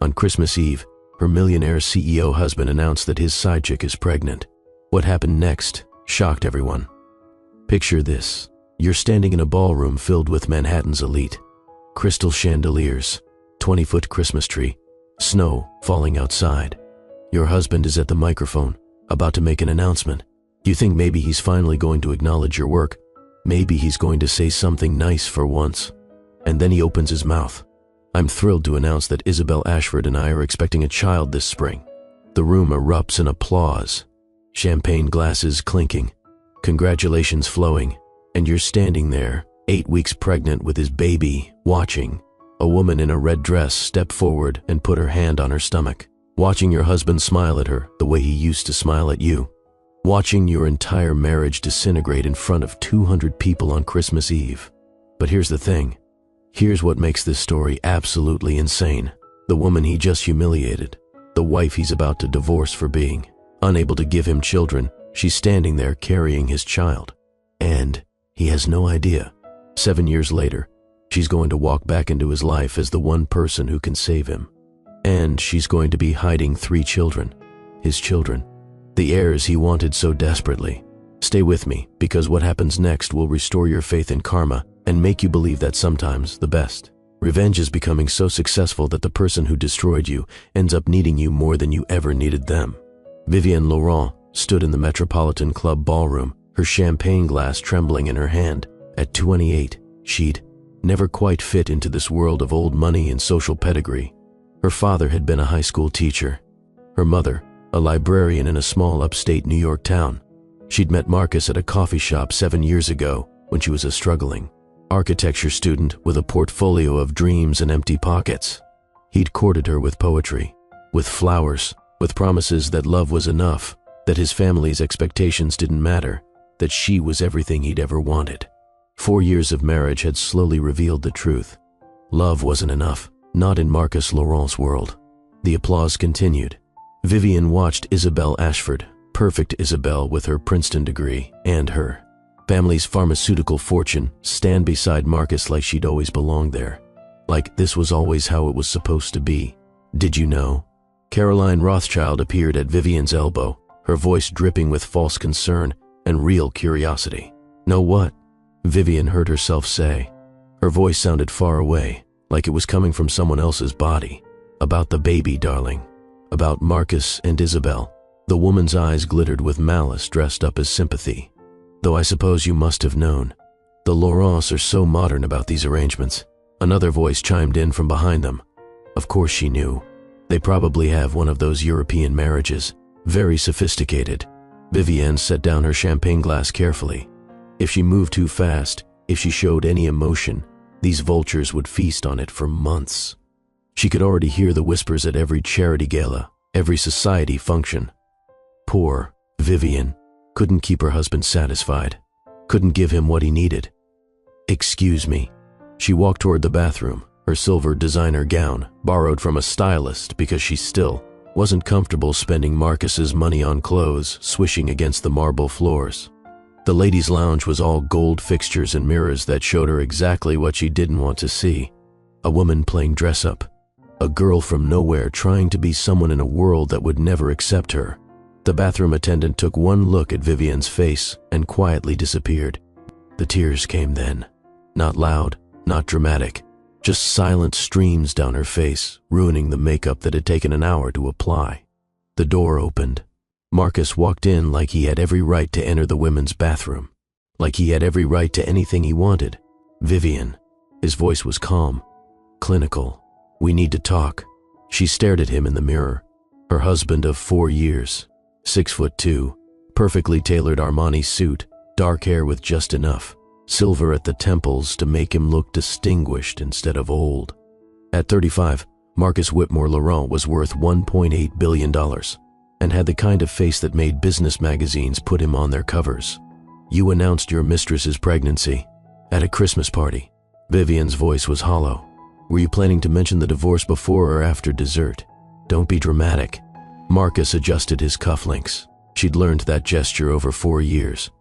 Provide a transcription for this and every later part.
On Christmas Eve, her millionaire CEO husband announced that his side chick is pregnant. What happened next shocked everyone. Picture this. You're standing in a ballroom filled with Manhattan's elite. Crystal chandeliers, 20-foot Christmas tree, snow falling outside. Your husband is at the microphone, about to make an announcement. You think maybe he's finally going to acknowledge your work. Maybe he's going to say something nice for once. And then he opens his mouth. I'm thrilled to announce that Isabel Ashford and I are expecting a child this spring. The room erupts in applause. Champagne glasses clinking. Congratulations flowing. And you're standing there, 8 weeks pregnant with his baby, watching. A woman in a red dress step forward and put her hand on her stomach. Watching your husband smile at her the way he used to smile at you. Watching your entire marriage disintegrate in front of 200 people on Christmas Eve. But here's the thing. Here's what makes this story absolutely insane. The woman he just humiliated. The wife he's about to divorce for being unable to give him children. She's standing there carrying his child. And he has no idea. 7 years later, she's going to walk back into his life as the one person who can save him. And she's going to be hiding 3 children. His children. The heirs he wanted so desperately. Stay with me, because what happens next will restore your faith in karma and make you believe that sometimes the best. Revenge is becoming so successful that the person who destroyed you ends up needing you more than you ever needed them. Vivienne Laurent stood in the Metropolitan Club ballroom, her champagne glass trembling in her hand. At 28, she'd never quite fit into this world of old money and social pedigree. Her father had been a high school teacher. Her mother, a librarian in a small upstate New York town. She'd met Marcus at a coffee shop 7 years ago when she was a struggling architecture student with a portfolio of dreams and empty pockets. He'd courted her with poetry, with flowers, with promises that love was enough, that his family's expectations didn't matter, that she was everything he'd ever wanted. 4 years of marriage had slowly revealed the truth. Love wasn't enough, not in Marcus Laurent's world. The applause continued. Vivienne watched Isabel Ashford, perfect Isabel with her Princeton degree, and her family's pharmaceutical fortune, stand beside Marcus like she'd always belonged there. Like this was always how it was supposed to be. Did you know? Caroline Rothschild appeared at Vivienne's elbow, her voice dripping with false concern and real curiosity. Know what? Vivienne heard herself say. Her voice sounded far away, like it was coming from someone else's body. About the baby, darling. About Marcus and Isabel. The woman's eyes glittered with malice dressed up as sympathy. Though I suppose you must have known. The Laurents are so modern about these arrangements. Another voice chimed in from behind them. Of course she knew. They probably have one of those European marriages. Very sophisticated. Vivienne set down her champagne glass carefully. If she moved too fast, if she showed any emotion, these vultures would feast on it for months. She could already hear the whispers at every charity gala, every society function. Poor Vivienne couldn't keep her husband satisfied, couldn't give him what he needed. Excuse me. She walked toward the bathroom, her silver designer gown, borrowed from a stylist because she still wasn't comfortable spending Marcus's money on clothes, swishing against the marble floors. The ladies' lounge was all gold fixtures and mirrors that showed her exactly what she didn't want to see. A woman playing dress-up. A girl from nowhere trying to be someone in a world that would never accept her. The bathroom attendant took one look at Vivienne's face and quietly disappeared. The tears came then. Not loud, not dramatic. Just silent streams down her face, ruining the makeup that had taken an hour to apply. The door opened. Marcus walked in like he had every right to enter the women's bathroom. Like he had every right to anything he wanted. Vivienne. His voice was calm. Clinical. We need to talk. She stared at him in the mirror. Her husband of 4 years. 6'2", perfectly tailored Armani suit, dark hair with just enough silver at the temples to make him look distinguished instead of old. At 35, Marcus Whitmore Laurent was worth $1.8 billion and had the kind of face that made business magazines put him on their covers. You announced your mistress's pregnancy at a Christmas party. Vivienne's voice was hollow. Were you planning to mention the divorce before or after dessert? Don't be dramatic. Marcus adjusted his cufflinks. She'd learned that gesture over 4 years.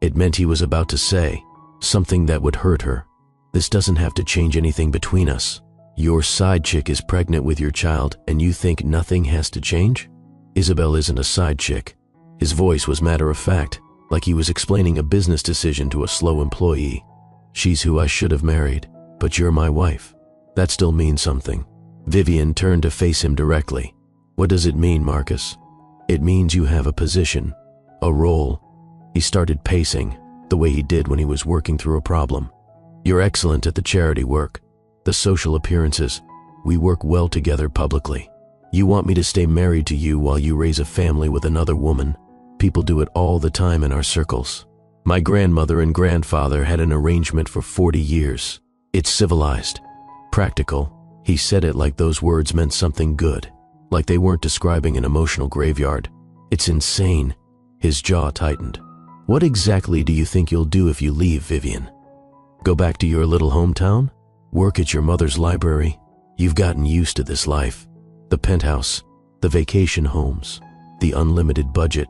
It meant he was about to say something that would hurt her. This doesn't have to change anything between us. Your side chick is pregnant with your child and you think nothing has to change? Isabel isn't a side chick. His voice was matter of fact, like he was explaining a business decision to a slow employee. She's who I should have married, but you're my wife. That still means something. Vivian turned to face him directly. What does it mean, Marcus? It means you have a position, a role. He started pacing, the way he did when he was working through a problem. You're excellent at the charity work, the social appearances. We work well together publicly. You want me to stay married to you while you raise a family with another woman. People do it all the time in our circles. My grandmother and grandfather had an arrangement for 40 years. It's civilized, practical. He said it like those words meant something good, like they weren't describing an emotional graveyard. It's insane. His jaw tightened. What exactly do you think you'll do if you leave, Vivian? Go back to your little hometown? Work at your mother's library? You've gotten used to this life. The penthouse, the vacation homes, the unlimited budget.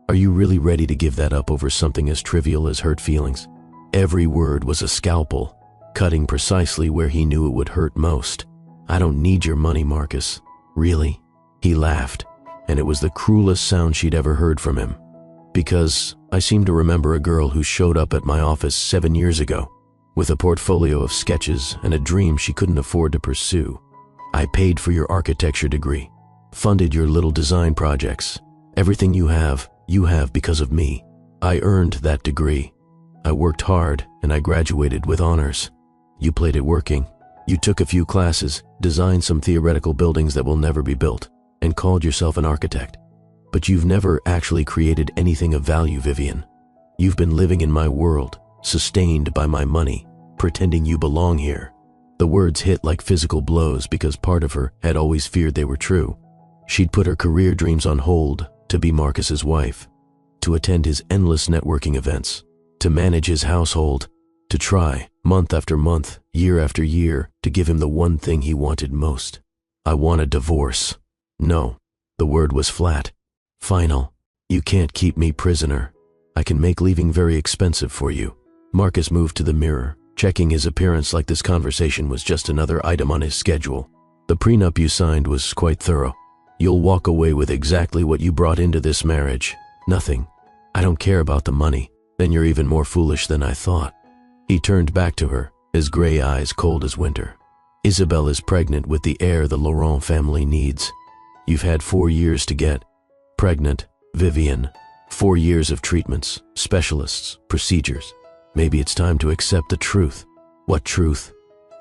Are you really ready to give that up over something as trivial as hurt feelings? Every word was a scalpel, cutting precisely where he knew it would hurt most. I don't need your money, Marcus. Really? He laughed, and it was the cruelest sound she'd ever heard from him. Because I seem to remember a girl who showed up at my office 7 years ago with a portfolio of sketches and a dream she couldn't afford to pursue. I paid for your architecture degree, funded your little design projects. Everything you have because of me. I earned that degree. I worked hard and I graduated with honors. You played it working. You took a few classes, designed some theoretical buildings that will never be built, and called yourself an architect. But you've never actually created anything of value, Vivian. You've been living in my world, sustained by my money, pretending you belong here. The words hit like physical blows because part of her had always feared they were true. She'd put her career dreams on hold to be Marcus's wife, to attend his endless networking events, to manage his household, to try, month after month, year after year, to give him the one thing he wanted most. I want a divorce. No, the word was flat. Final. You can't keep me prisoner. I can make leaving very expensive for you. Marcus moved to the mirror, checking his appearance like this conversation was just another item on his schedule. The prenup you signed was quite thorough. You'll walk away with exactly what you brought into this marriage. Nothing. I don't care about the money. Then you're even more foolish than I thought. He turned back to her, his gray eyes cold as winter. Isabel is pregnant with the heir the Laurent family needs. You've had 4 years to get pregnant, Vivian. 4 years of treatments, specialists, procedures. Maybe it's time to accept the truth. What truth?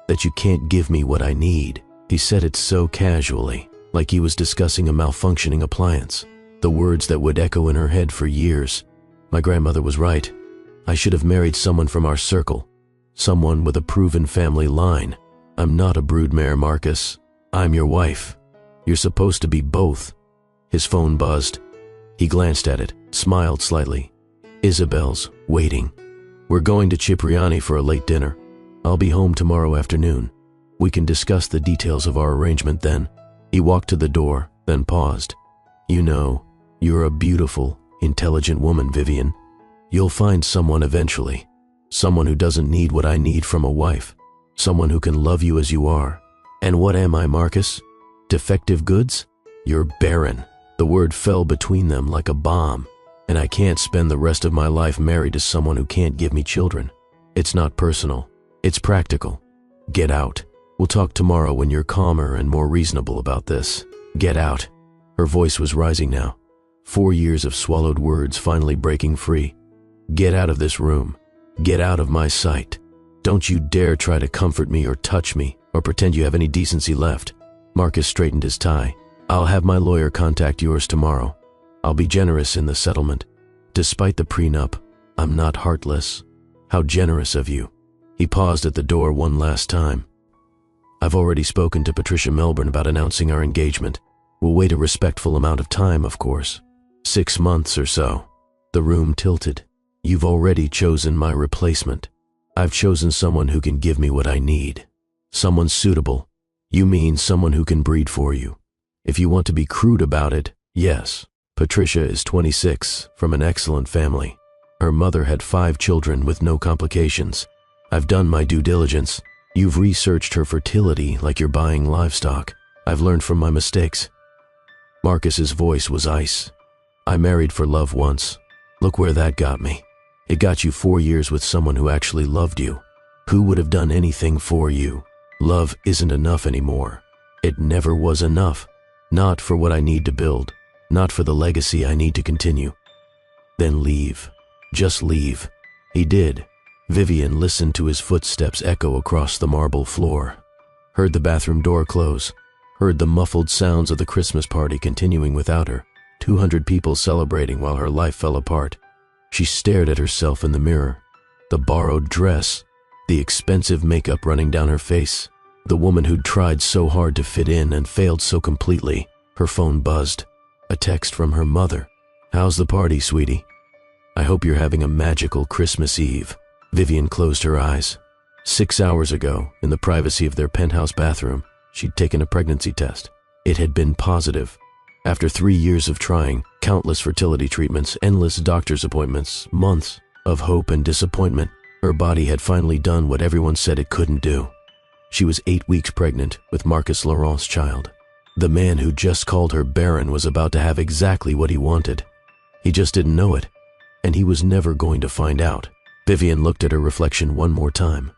That you can't give me what I need. He said it so casually, like he was discussing a malfunctioning appliance. The words that would echo in her head for years. My grandmother was right. I should have married someone from our circle. Someone with a proven family line. I'm not a broodmare, Marcus. I'm your wife. You're supposed to be both. His phone buzzed. He glanced at it, smiled slightly. Isabel's waiting. We're going to Cipriani for a late dinner. I'll be home tomorrow afternoon. We can discuss the details of our arrangement then. He walked to the door, then paused. You know, you're a beautiful, intelligent woman, Vivian. You'll find someone eventually. Someone who doesn't need what I need from a wife. Someone who can love you as you are. And what am I, Marcus? Defective goods? You're barren. The word fell between them like a bomb. And I can't spend the rest of my life married to someone who can't give me children. It's not personal. It's practical. Get out. We'll talk tomorrow when you're calmer and more reasonable about this. Get out. Her voice was rising now. 4 years of swallowed words finally breaking free. Get out of this room. Get out of my sight. Don't you dare try to comfort me or touch me or pretend you have any decency left. Marcus straightened his tie. I'll have my lawyer contact yours tomorrow. I'll be generous in the settlement. Despite the prenup, I'm not heartless. How generous of you. He paused at the door one last time. I've already spoken to Patricia Melbourne about announcing our engagement. We'll wait a respectful amount of time, of course. 6 months or so. The room tilted. You've already chosen my replacement. I've chosen someone who can give me what I need. Someone suitable. You mean someone who can breed for you. If you want to be crude about it, yes. Patricia is 26, from an excellent family. Her mother had 5 children with no complications. I've done my due diligence. You've researched her fertility like you're buying livestock. I've learned from my mistakes. Marcus's voice was ice. I married for love once. Look where that got me. It got you 4 years with someone who actually loved you. Who would have done anything for you? Love isn't enough anymore. It never was enough. Not for what I need to build. Not for the legacy I need to continue. Then leave. Just leave. He did. Vivian listened to his footsteps echo across the marble floor. Heard the bathroom door close. Heard the muffled sounds of the Christmas party continuing without her. 200 people celebrating while her life fell apart. She stared at herself in the mirror. The borrowed dress. The expensive makeup running down her face. The woman who'd tried so hard to fit in and failed so completely. Her phone buzzed. A text from her mother. How's the party, sweetie? I hope you're having a magical Christmas Eve. Vivian closed her eyes. 6 hours ago, in the privacy of their penthouse bathroom, she'd taken a pregnancy test. It had been positive. After 3 years of trying, countless fertility treatments, endless doctor's appointments, months of hope and disappointment, her body had finally done what everyone said it couldn't do. She was 8 weeks pregnant with Marcus Laurent's child. The man who just called her barren was about to have exactly what he wanted. He just didn't know it, and he was never going to find out. Vivian looked at her reflection one more time.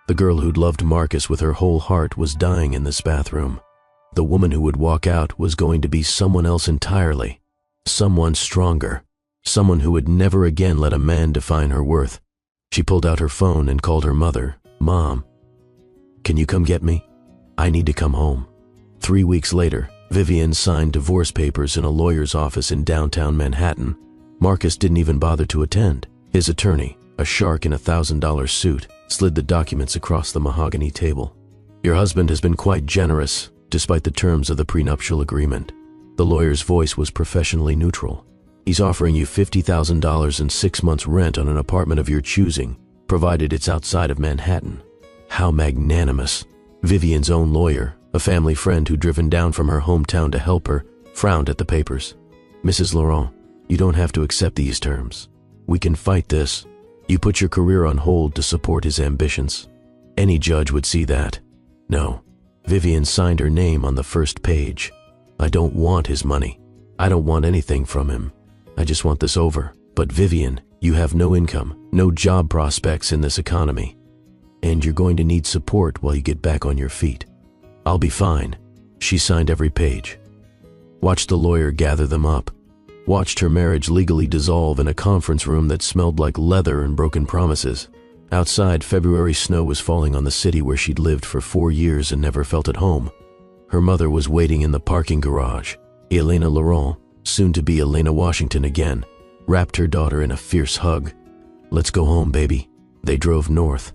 The girl who'd loved Marcus with her whole heart was dying in this bathroom. The woman who would walk out was going to be someone else entirely. Someone stronger. Someone who would never again let a man define her worth. She pulled out her phone and called her mother. Mom, can you come get me? I need to come home. 3 weeks later, Vivian signed divorce papers in a lawyer's office in downtown Manhattan. Marcus didn't even bother to attend. His attorney, a shark in a $1,000 suit, slid the documents across the mahogany table. Your husband has been quite generous, despite the terms of the prenuptial agreement. The lawyer's voice was professionally neutral. He's offering you $50,000 and 6 months' rent on an apartment of your choosing, provided it's outside of Manhattan. How magnanimous. Vivian's own lawyer, a family friend who'd driven down from her hometown to help her, frowned at the papers. Mrs. Laurent, you don't have to accept these terms. We can fight this. You put your career on hold to support his ambitions. Any judge would see that. No. Vivian signed her name on the first page. I don't want his money. I don't want anything from him. I just want this over. But Vivian, you have no income, no job prospects in this economy. And you're going to need support while you get back on your feet. I'll be fine. She signed every page. Watched the lawyer gather them up. Watched her marriage legally dissolve in a conference room that smelled like leather and broken promises. Outside, February snow was falling on the city where she'd lived for 4 years and never felt at home. Her mother was waiting in the parking garage. Elena Laurent, soon to be Elena Washington again, wrapped her daughter in a fierce hug. Let's go home, baby. They drove north,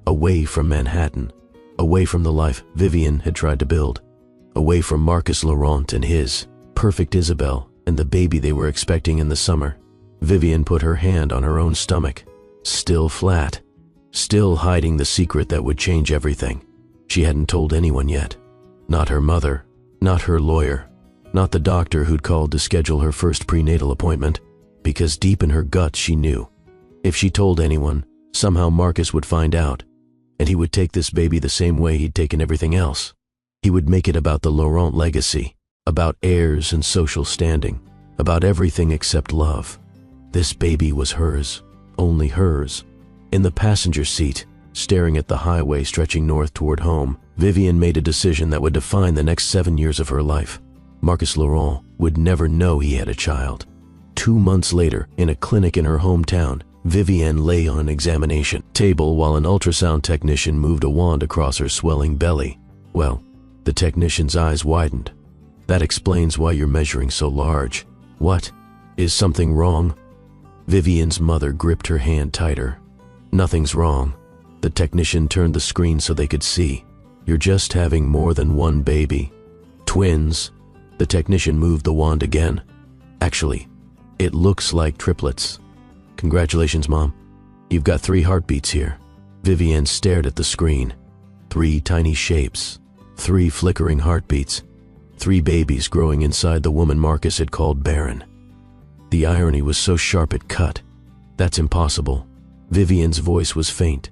away from Manhattan, away from the life Vivian had tried to build, away from Marcus Laurent and his perfect Isabel and the baby they were expecting in the summer. Vivian put her hand on her own stomach, still flat, still hiding the secret that would change everything. She hadn't told anyone yet. Not her mother, not her lawyer, not the doctor who'd called to schedule her first prenatal appointment, because deep in her gut she knew. If she told anyone, somehow Marcus would find out, and he would take this baby the same way he'd taken everything else. He would make it about the Laurent legacy, about heirs and social standing, about everything except love. This baby was hers, only hers. In the passenger seat, staring at the highway stretching north toward home, Vivian made a decision that would define the next 7 years of her life. Marcus Laurent would never know he had a child. 2 months later, in a clinic in her hometown, Vivian lay on an examination table while an ultrasound technician moved a wand across her swelling belly. Well, the technician's eyes widened. That explains why you're measuring so large. What? Is something wrong? Vivian's mother gripped her hand tighter. Nothing's wrong. The technician turned the screen so they could see. You're just having more than one baby. Twins. The technician moved the wand again. Actually, it looks like triplets. Congratulations, Mom. You've got 3 heartbeats here. Vivian stared at the screen. 3 tiny shapes. 3 flickering heartbeats. 3 babies growing inside the woman Marcus had called barren. The irony was so sharp it cut. That's impossible. Vivian's voice was faint.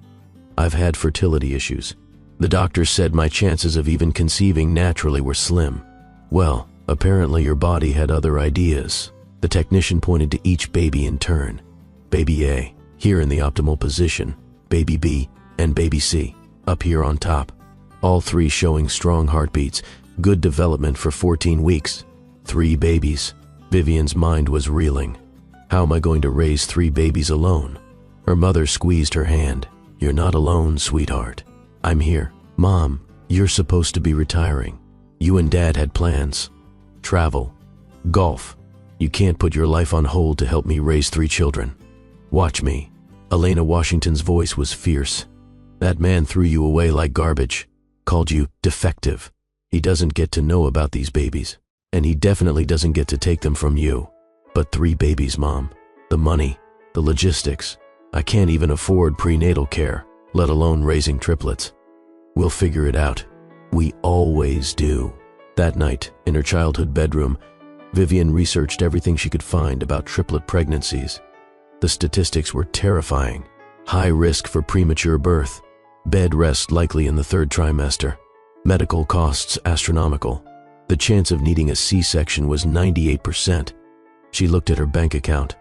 I've had fertility issues. The doctor said my chances of even conceiving naturally were slim. Well, apparently your body had other ideas. The technician pointed to each baby in turn. Baby A, here in the optimal position. Baby B, and baby C, up here on top. All three showing strong heartbeats, good development for 14 weeks. 3 babies. Vivian's mind was reeling. How am I going to raise 3 babies alone? Her mother squeezed her hand. You're not alone, sweetheart. I'm here. Mom, you're supposed to be retiring. You and Dad had plans. Travel. Golf. You can't put your life on hold to help me raise 3 children. Watch me. Elena Washington's voice was fierce. That man threw you away like garbage. Called you defective. He doesn't get to know about these babies. And he definitely doesn't get to take them from you. But 3 babies, Mom. The money. The logistics. I can't even afford prenatal care, let alone raising triplets. We'll figure it out. We always do. That night, in her childhood bedroom, Vivian researched everything she could find about triplet pregnancies. The statistics were terrifying. High risk for premature birth. Bed rest likely in the 3rd trimester. Medical costs astronomical. The chance of needing a C-section was 98%. She looked at her bank account.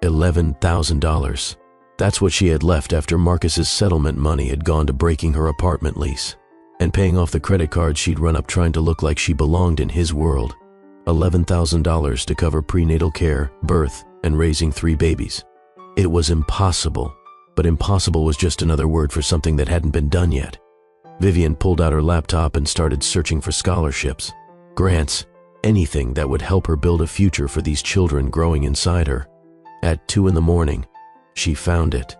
$11,000. That's what she had left after Marcus's settlement money had gone to breaking her apartment lease and paying off the credit cards she'd run up trying to look like she belonged in his world. $11,000 to cover prenatal care, birth, and raising 3 babies. It was impossible, but impossible was just another word for something that hadn't been done yet. Vivian pulled out her laptop and started searching for scholarships, grants, anything that would help her build a future for these children growing inside her. At 2 in the morning, she found it.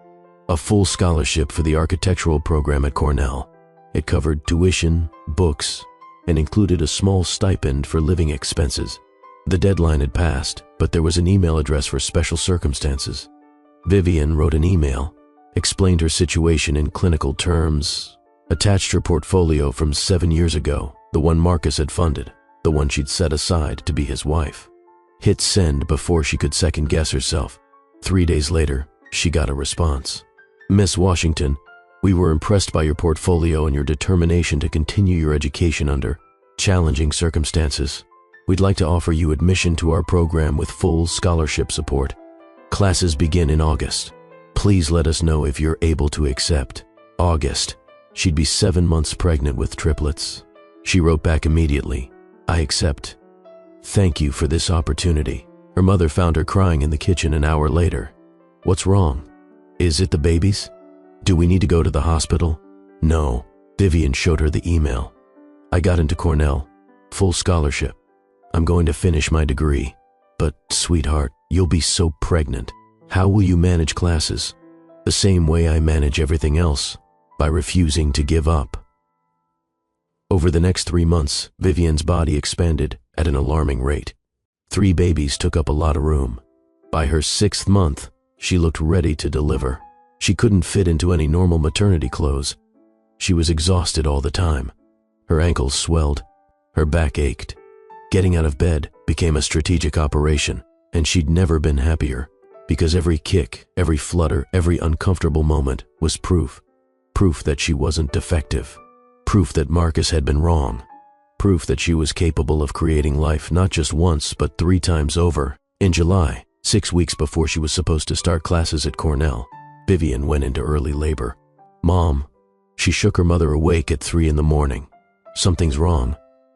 A full scholarship for the architectural program at Cornell. It covered tuition, books, and included a small stipend for living expenses. The deadline had passed, but there was an email address for special circumstances. Vivian wrote an email, explained her situation in clinical terms, attached her portfolio from 7 years ago, the one Marcus had funded, the one she'd set aside to be his wife. Hit send before she could second-guess herself. 3 days later, she got a response. Miss Washington, we were impressed by your portfolio and your determination to continue your education under challenging circumstances. We'd like to offer you admission to our program with full scholarship support. Classes begin in August. Please let us know if you're able to accept. August. She'd be 7 months pregnant with triplets. She wrote back immediately, I accept. Thank you for this opportunity. Her mother found her crying in the kitchen an hour later. What's wrong? Is it the babies? Do we need to go to the hospital? No. Vivian showed her the email. I got into Cornell. Full scholarship. I'm going to finish my degree. But, sweetheart, you'll be so pregnant. How will you manage classes? The same way I manage everything else, by refusing to give up. Over the next 3 months, Vivian's body expanded at an alarming rate. 3 babies took up a lot of room. By her 6th month, she looked ready to deliver. She couldn't fit into any normal maternity clothes. She was exhausted all the time. Her ankles swelled. Her back ached. Getting out of bed became a strategic operation, and she'd never been happier, because every kick, every flutter, every uncomfortable moment was proof. Proof that she wasn't defective. Proof that Marcus had been wrong. Proof that she was capable of creating life not just once, but 3 times over. In July, 6 weeks before she was supposed to start classes at Cornell, Vivian went into early labor. Mom, she shook her mother awake at 3 in the morning. Something's wrong.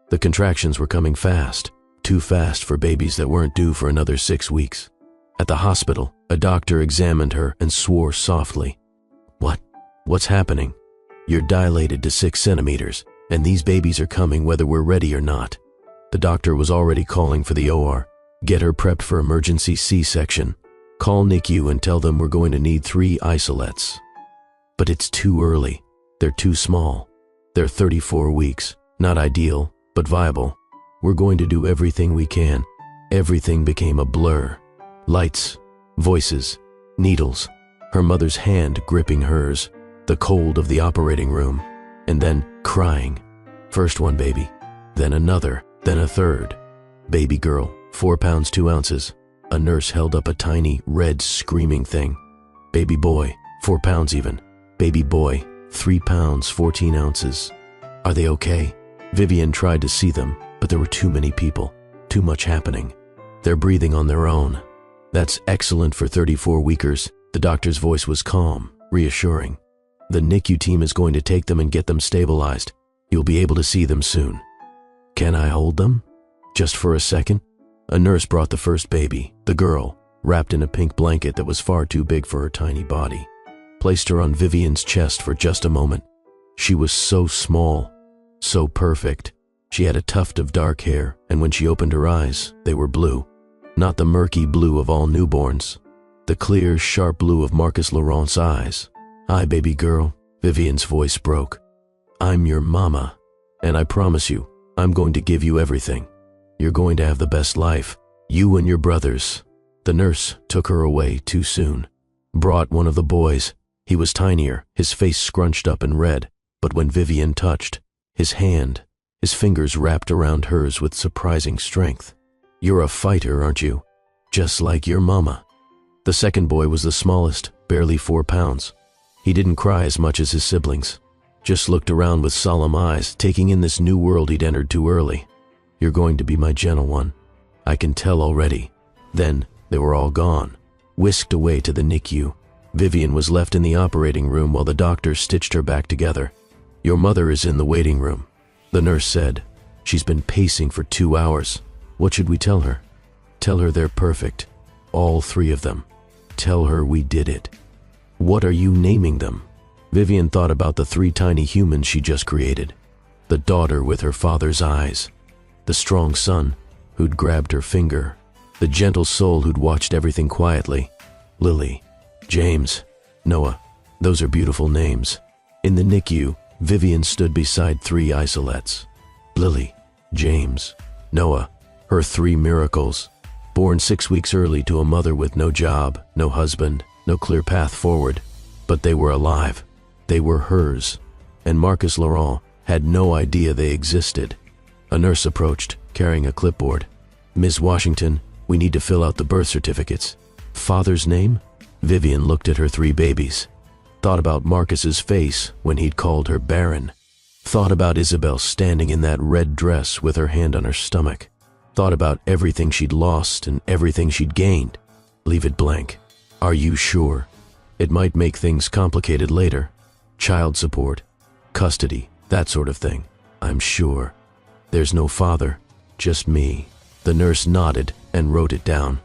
The contractions were coming fast, too fast for babies that weren't due for another 6 weeks. At the hospital, a doctor examined her and swore softly. What's happening? You're dilated to 6 centimeters, and these babies are coming whether we're ready or not. The doctor was already calling for the OR. Get her prepped for emergency C-section. Call NICU and tell them we're going to need 3 isolates. But it's too early. They're too small. They're 34 weeks. Not ideal, but viable. We're going to do everything we can. Everything became a blur. Lights, voices, needles, her mother's hand gripping hers, the cold of the operating room, and then crying. First one baby, then another, then a third. Baby girl, 4 pounds 2 ounces. A nurse held up a tiny, red, screaming thing. Baby boy, 4 pounds even. Baby boy, 3 pounds, 14 ounces. Are they okay? Vivian tried to see them, but there were too many people, too much happening. They're breathing on their own. That's excellent for 34-weekers. The doctor's voice was calm, reassuring. The NICU team is going to take them and get them stabilized. You'll be able to see them soon. Can I hold them? Just for a second? A nurse brought the first baby, the girl, wrapped in a pink blanket that was far too big for her tiny body. Placed her on Vivian's chest for just a moment. She was so small, so perfect. She had a tuft of dark hair, and when she opened her eyes, they were blue. Not the murky blue of all newborns. The clear, sharp blue of Marcus Laurent's eyes. "Hi, baby girl," Vivian's voice broke. "I'm your mama, and I promise you, I'm going to give you everything. You're going to have the best life, you and your brothers." The nurse took her away too soon. Brought one of the boys. He was tinier, his face scrunched up and red, but when Vivian touched, his fingers wrapped around hers with surprising strength. "You're a fighter, aren't you? Just like your mama." The second boy was the smallest, barely 4 pounds. He didn't cry as much as his siblings, just looked around with solemn eyes, taking in this new world he'd entered too early. "You're going to be my gentle one. I can tell already." Then they were all gone, whisked away to the NICU. Vivian was left in the operating room while the doctor stitched her back together. "Your mother is in the waiting room," the nurse said. "She's been pacing for 2 hours. What should we tell her?" "Tell her they're perfect. All 3 of them. Tell her we did it." "What are you naming them?" Vivian thought about the 3 tiny humans she just created. The daughter with her father's eyes. The strong son who'd grabbed her finger. The gentle soul who'd watched everything quietly. Lily, James, Noah. Those are beautiful names. In the NICU, Vivian stood beside 3 isolettes. Lily, James, Noah, her 3 miracles. Born 6 weeks early to a mother with no job, no husband, no clear path forward. But they were alive. They were hers. And Marcus Laurent had no idea they existed. A nurse approached, carrying a clipboard. "Ms. Washington, we need to fill out the birth certificates." "Father's name?" Vivian looked at her 3 babies. Thought about Marcus's face when he'd called her barren. Thought about Isabel standing in that red dress with her hand on her stomach. Thought about everything she'd lost and everything she'd gained. Leave it blank. "Are you sure? It might make things complicated later. Child support, custody, that sort of thing. I'm sure. There's no father, just me." The nurse nodded and wrote it down.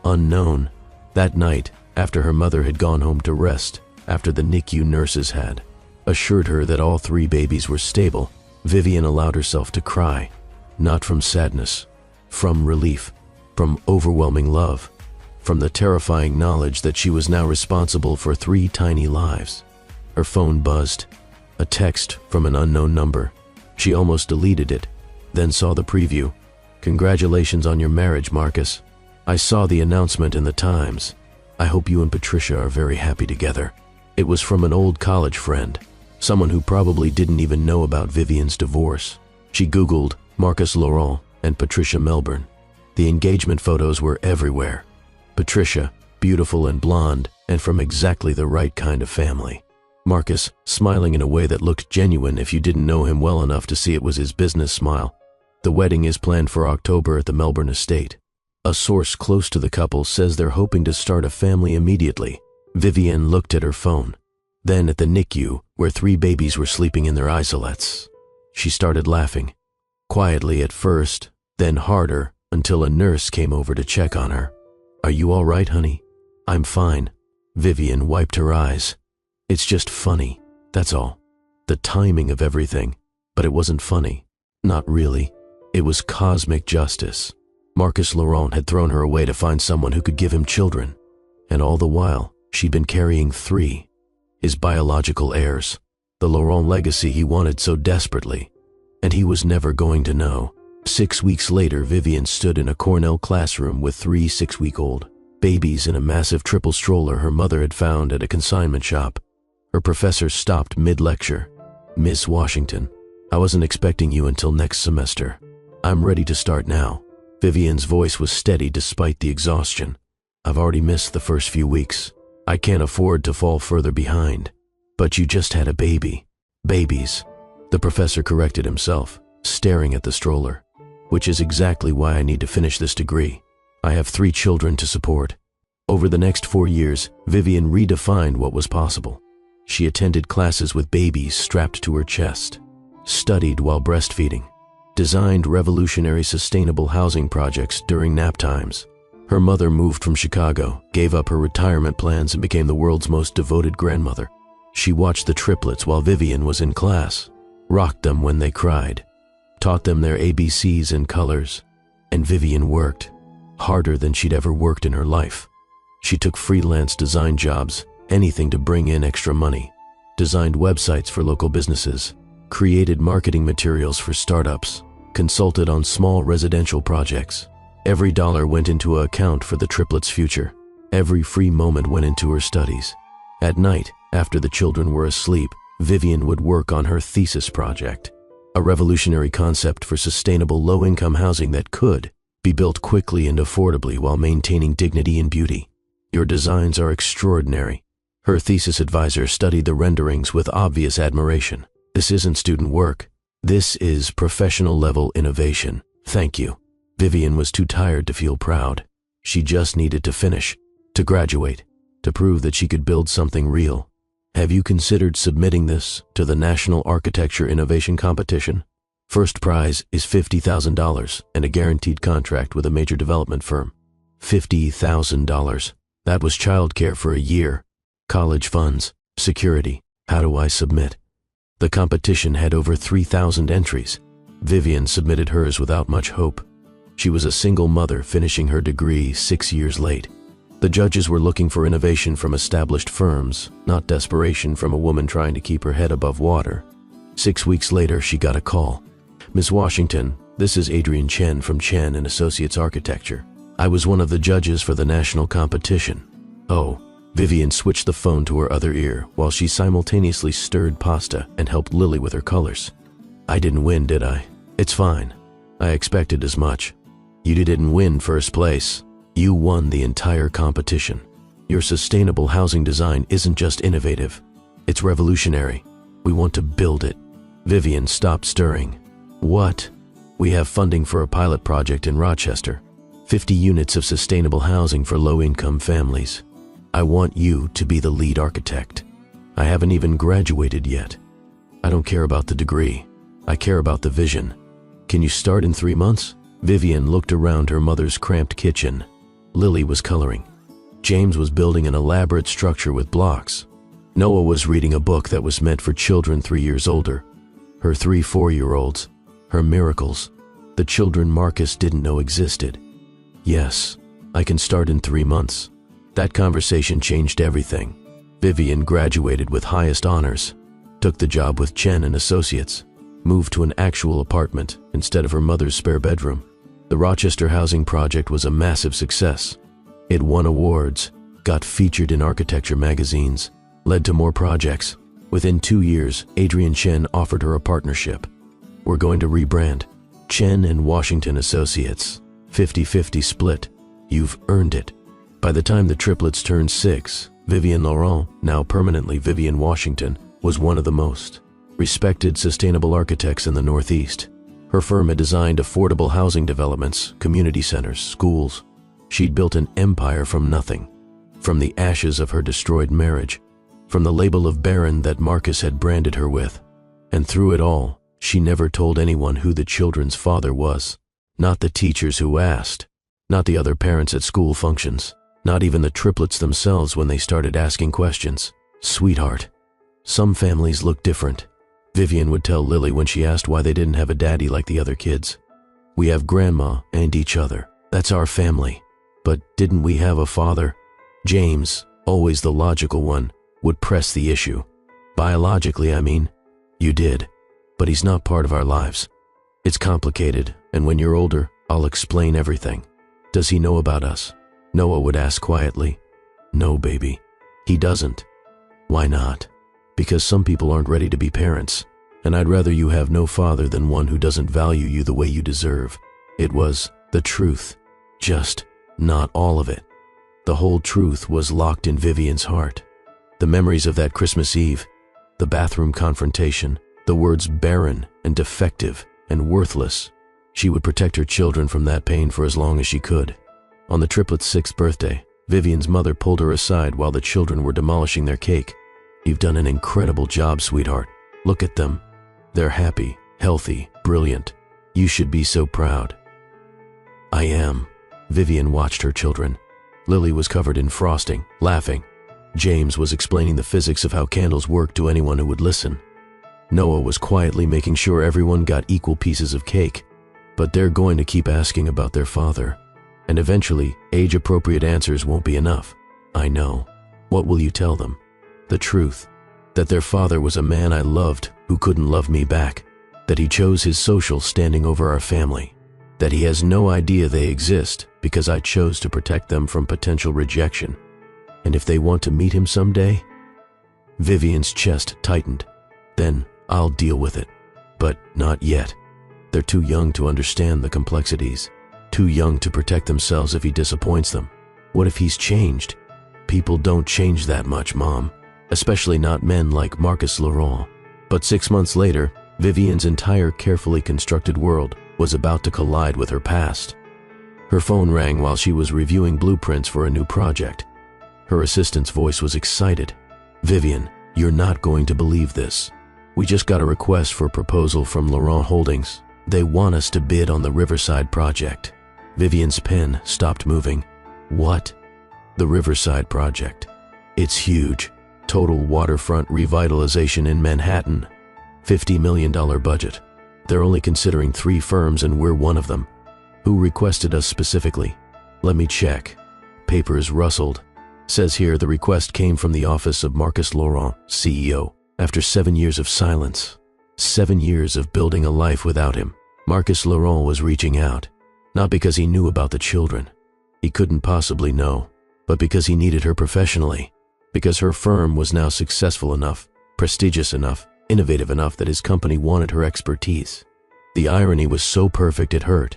Unknown. That night, after her mother had gone home to rest, after the NICU nurses had assured her that all 3 babies were stable, Vivian allowed herself to cry. Not from sadness, from relief, from overwhelming love, from the terrifying knowledge that she was now responsible for 3 tiny lives. Her phone buzzed. A text from an unknown number. She almost deleted it, then saw the preview. "Congratulations on your marriage, Marcus. I saw the announcement in the Times. I hope you and Patricia are very happy together." It was from an old college friend, someone who probably didn't even know about Vivian's divorce. She Googled Marcus Laurent and Patricia Melbourne. The engagement photos were everywhere. Patricia, beautiful and blonde, and from exactly the right kind of family. Marcus, smiling in a way that looked genuine if you didn't know him well enough to see it was his business smile. The wedding is planned for October at the Melbourne estate. A source close to the couple says they're hoping to start a family immediately. Vivian looked at her phone. Then at the NICU, where 3 babies were sleeping in their isolettes. She started laughing. Quietly at first, then harder, until a nurse came over to check on her. "Are you all right, honey?" "I'm fine." Vivian wiped her eyes. "It's just funny, that's all. The timing of everything. But it wasn't funny. Not really. It was cosmic justice. Marcus Laurent had thrown her away to find someone who could give him children. And all the while, she'd been carrying 3. His biological heirs. The Laurent legacy he wanted so desperately. And he was never going to know. 6 weeks later, Vivian stood in a Cornell classroom with 3 6-week-old babies in a massive triple stroller her mother had found at a consignment shop. Her professor stopped mid-lecture. "Miss Washington, I wasn't expecting you until next semester. I'm ready to start now." Vivian's voice was steady despite the exhaustion. "I've already missed the first few weeks. I can't afford to fall further behind. But you just had a baby. Babies. The professor corrected himself, staring at the stroller. Which is exactly why I need to finish this degree. I have 3 children to support. Over the next 4 years, Vivian redefined what was possible. She attended classes with babies strapped to her chest, studied while breastfeeding, designed revolutionary sustainable housing projects during nap times. Her mother moved from Chicago, gave up her retirement plans, and became the world's most devoted grandmother. She watched the triplets while Vivian was in class, rocked them when they cried, taught them their ABCs and colors, and Vivian worked harder than she'd ever worked in her life. She took freelance design jobs, anything to bring in extra money, designed websites for local businesses, created marketing materials for startups, consulted on small residential projects. Every dollar went into an account for the triplets' future. Every free moment went into her studies. At night, after the children were asleep, Vivian would work on her thesis project, a revolutionary concept for sustainable low-income housing that could be built quickly and affordably while maintaining dignity and beauty. Your designs are extraordinary. Her thesis advisor studied the renderings with obvious admiration. This isn't student work. This is professional-level innovation. Thank you. Vivian was too tired to feel proud. She just needed to finish, to graduate, to prove that she could build something real. Have you considered submitting this to the National Architecture Innovation Competition? First prize is $50,000 and a guaranteed contract with a major development firm. $50,000. That was childcare for a year, college funds, security. How do I submit? The competition had over 3,000 entries. Vivian submitted hers without much hope. She was a single mother finishing her degree 6 years late. The judges were looking for innovation from established firms, not desperation from a woman trying to keep her head above water. 6 weeks later, she got a call. Ms. Washington, this is Adrian Chen from Chen & Associates Architecture. I was one of the judges for the national competition. Oh, Vivian switched the phone to her other ear while she simultaneously stirred pasta and helped Lily with her colors. I didn't win, did I? It's fine. I expected as much. You didn't win first place. You won the entire competition. Your sustainable housing design isn't just innovative. It's revolutionary. We want to build it. Vivian stopped stirring. What? We have funding for a pilot project in Rochester. 50 units of sustainable housing for low-income families. I want you to be the lead architect. I haven't even graduated yet. I don't care about the degree. I care about the vision. Can you start in 3 months? Vivian looked around her mother's cramped kitchen. Lily was coloring. James was building an elaborate structure with blocks. Noah was reading a book that was meant for children 3 years older. Her 3 4-year-olds. Her miracles. The children Marcus didn't know existed. Yes, I can start in 3 months. That conversation changed everything. Vivian graduated with highest honors, took the job with Chen & Associates, moved to an actual apartment instead of her mother's spare bedroom. The Rochester housing project was a massive success. It won awards, got featured in architecture magazines, led to more projects. Within 2 years, Adrian Chen offered her a partnership. We're going to rebrand. Chen & Washington Associates. 50-50 split. You've earned it. By the time the triplets turned 6, Vivian Laurent, now permanently Vivian Washington, was one of the most respected sustainable architects in the Northeast. Her firm had designed affordable housing developments, community centers, schools. She'd built an empire from nothing, from the ashes of her destroyed marriage, from the label of barren that Marcus had branded her with. And through it all, she never told anyone who the children's father was. Not the teachers who asked, not the other parents at school functions, not even the triplets themselves when they started asking questions. Sweetheart, some families look different. Vivian would tell Lily when she asked why they didn't have a daddy like the other kids. We have grandma and each other. That's our family. But didn't we have a father? James, always the logical one, would press the issue. Biologically, I mean. You did. But he's not part of our lives. It's complicated, and when you're older, I'll explain everything. Does he know about us? Noah would ask quietly. No, baby. He doesn't. Why not? Because some people aren't ready to be parents, and I'd rather you have no father than one who doesn't value you the way you deserve. It was the truth, just not all of it. The whole truth was locked in Vivian's heart. The memories of that Christmas Eve, the bathroom confrontation, the words barren and defective and worthless. She would protect her children from that pain for as long as she could. On the triplets' 6th birthday, Vivian's mother pulled her aside while the children were demolishing their cake. "You've done an incredible job, sweetheart. Look at them. They're happy, healthy, brilliant. You should be so proud." "I am." Vivian watched her children. Lily was covered in frosting, laughing. James was explaining the physics of how candles work to anyone who would listen. Noah was quietly making sure everyone got equal pieces of cake. But they're going to keep asking about their father. And eventually, age-appropriate answers won't be enough. I know. What will you tell them? The truth. That their father was a man I loved who couldn't love me back. That he chose his social standing over our family. That he has no idea they exist because I chose to protect them from potential rejection. And if they want to meet him someday? Vivian's chest tightened. Then I'll deal with it. But not yet. They're too young to understand the complexities. Too young to protect themselves if he disappoints them. What if he's changed? People don't change that much, Mom. Especially not men like Marcus Laurent. But 6 months later, Vivian's entire carefully constructed world was about to collide with her past. Her phone rang while she was reviewing blueprints for a new project. Her assistant's voice was excited. "Vivian, you're not going to believe this. We just got a request for a proposal from Laurent Holdings. They want us to bid on the Riverside project." Vivian's pen stopped moving. "What?" "The Riverside project. It's huge. Total waterfront revitalization in Manhattan. $50 million budget. They're only considering 3 firms and we're one of them." "Who requested us specifically?" "Let me check." Papers rustled. Says here the request came from the office of Marcus Laurent, CEO. After 7 years of silence, 7 years of building a life without him, Marcus Laurent was reaching out. Not because he knew about the children. He couldn't possibly know. But because he needed her professionally. Because her firm was now successful enough, prestigious enough, innovative enough that his company wanted her expertise. The irony was so perfect it hurt.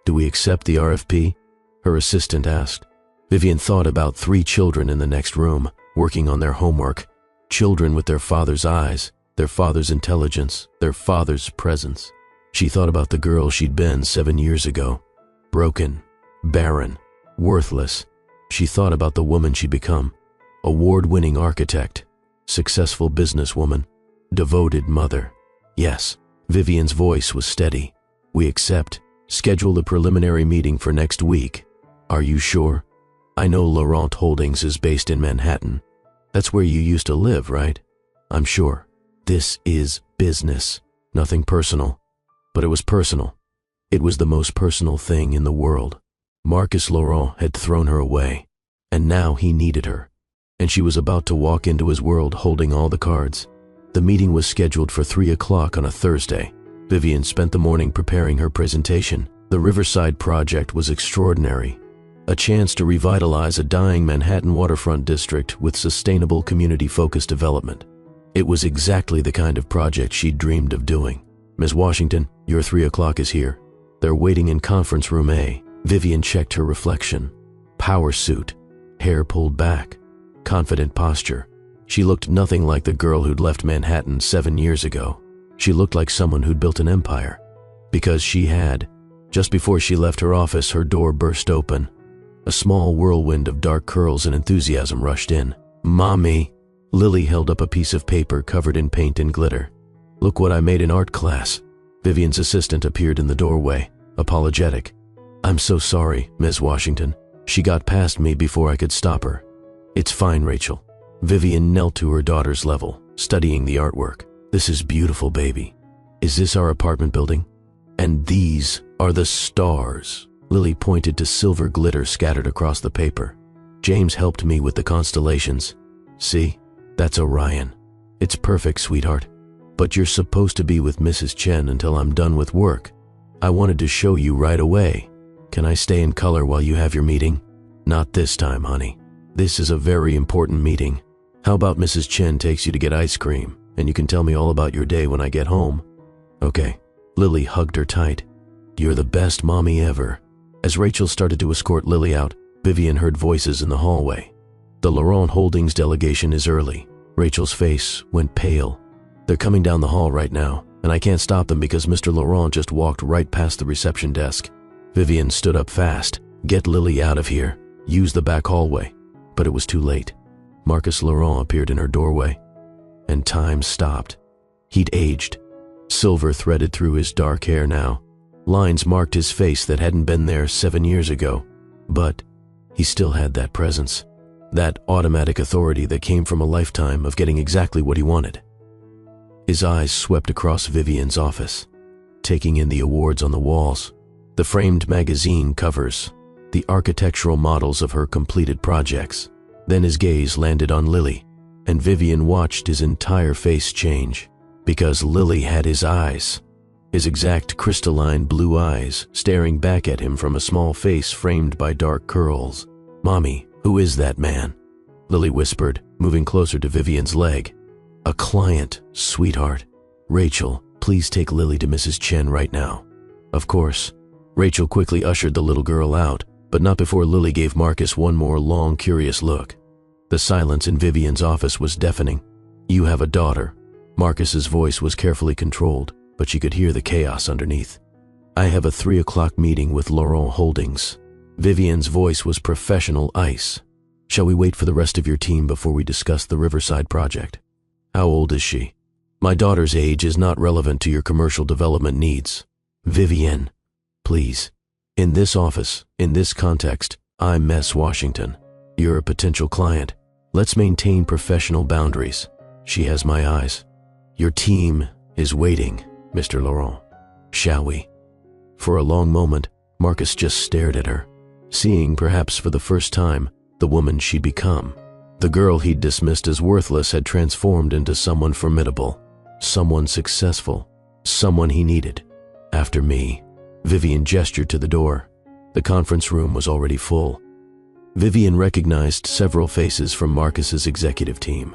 "Do we accept the RFP?" her assistant asked. Vivian thought about 3 children in the next room, working on their homework. Children with their father's eyes, their father's intelligence, their father's presence. She thought about the girl she'd been 7 years ago. Broken, barren, worthless. She thought about the woman she'd become. Award-winning architect, successful businesswoman, devoted mother. Yes, Vivian's voice was steady. "We accept. Schedule the preliminary meeting for next week. Are you sure? I know Laurent Holdings is based in Manhattan. That's where you used to live, right? I'm sure. This is business, nothing personal." But it was personal. It was the most personal thing in the world. Marcus Laurent had thrown her away, and now he needed her. And she was about to walk into his world holding all the cards. The meeting was scheduled for 3 o'clock on a Thursday. Vivian spent the morning preparing her presentation. The Riverside project was extraordinary. A chance to revitalize a dying Manhattan waterfront district with sustainable community-focused development. It was exactly the kind of project she'd dreamed of doing. "Ms. Washington, your 3 o'clock is here. They're waiting in conference room A." Vivian checked her reflection. Power suit, hair pulled back, confident posture. She looked nothing like the girl who'd left Manhattan 7 years ago. She looked like someone who'd built an empire. Because she had. Just before she left her office, her door burst open. A small whirlwind of dark curls and enthusiasm rushed in. "Mommy!" Lily held up a piece of paper covered in paint and glitter. "Look what I made in art class." Vivian's assistant appeared in the doorway, apologetic. "I'm so sorry, Ms. Washington. She got past me before I could stop her." "It's fine, Rachel." Vivian knelt to her daughter's level, studying the artwork. "This is beautiful, baby. Is this our apartment building? And these are the stars." Lily pointed to silver glitter scattered across the paper. "James helped me with the constellations. See, that's Orion. It's perfect, sweetheart. But you're supposed to be with Mrs. Chen until I'm done with work. I wanted to show you right away. Can I stay in color while you have your meeting?" "Not this time, honey. This is a very important meeting. How about Mrs. Chen takes you to get ice cream, and you can tell me all about your day when I get home?" "Okay." Lily hugged her tight. "You're the best mommy ever." As Rachel started to escort Lily out, Vivian heard voices in the hallway. "The Laurent Holdings delegation is early." Rachel's face went pale. They're coming down the hall right now, and I can't stop them because Mr. Laurent just walked right past the reception desk. Vivian stood up fast. Get Lily out of here. Use the back hallway. But it was too late. Marcus Laurent appeared in her doorway, and time stopped. He'd aged. Silver threaded through his dark hair now. Lines marked his face that hadn't been there 7 years ago. But he still had that presence, that automatic authority that came from a lifetime of getting exactly what he wanted. His eyes swept across Vivian's office, taking in the awards on the walls, the framed magazine covers, the architectural models of her completed projects. Then his gaze landed on Lily, and Vivian watched his entire face change, because Lily had his eyes, his exact crystalline blue eyes staring back at him from a small face framed by dark curls. "Mommy, who is that man?" Lily whispered, moving closer to Vivian's leg. "A client, sweetheart. Rachel, please take Lily to Mrs. Chen right now." Of course. Rachel quickly ushered the little girl out, but not before Lily gave Marcus one more long, curious look. The silence in Vivian's office was deafening. "You have a daughter." Marcus's voice was carefully controlled, but she could hear the chaos underneath. "I have a 3 o'clock meeting with Laurent Holdings." Vivian's voice was professional ice. "Shall we wait for the rest of your team before we discuss the Riverside project?" "How old is she?" "My daughter's age is not relevant to your commercial development needs." "Vivian, please. In this office, in this context, I'm Mess Washington. You're a potential client. Let's maintain professional boundaries." "She has my eyes." "Your team is waiting, Mr. Laurent. Shall we?" For a long moment, Marcus just stared at her, seeing, perhaps for the first time, the woman she'd become. The girl he'd dismissed as worthless had transformed into someone formidable, someone successful, someone he needed. "After me." Vivian gestured to the door. The conference room was already full. Vivian recognized several faces from Marcus's executive team.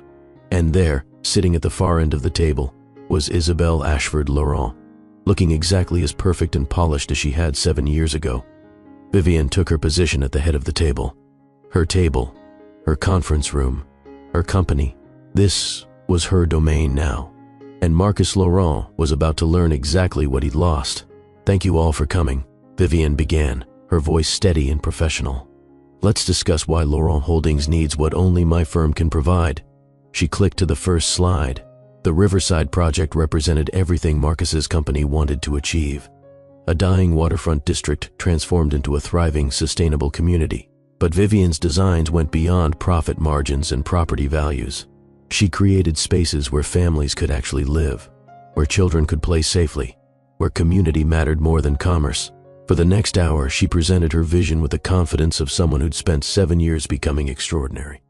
And there, sitting at the far end of the table, was Isabelle Ashford Laurent, looking exactly as perfect and polished as she had 7 years ago. Vivian took her position at the head of the table. Her table, her conference room, her company. This was her domain now. And Marcus Laurent was about to learn exactly what he'd lost. "Thank you all for coming," Vivian began, her voice steady and professional. "Let's discuss why Laurent Holdings needs what only my firm can provide." She clicked to the first slide. The Riverside project represented everything Marcus's company wanted to achieve. A dying waterfront district transformed into a thriving, sustainable community. But Vivian's designs went beyond profit margins and property values. She created spaces where families could actually live, where children could play safely, where community mattered more than commerce. For the next hour, she presented her vision with the confidence of someone who'd spent 7 years becoming extraordinary.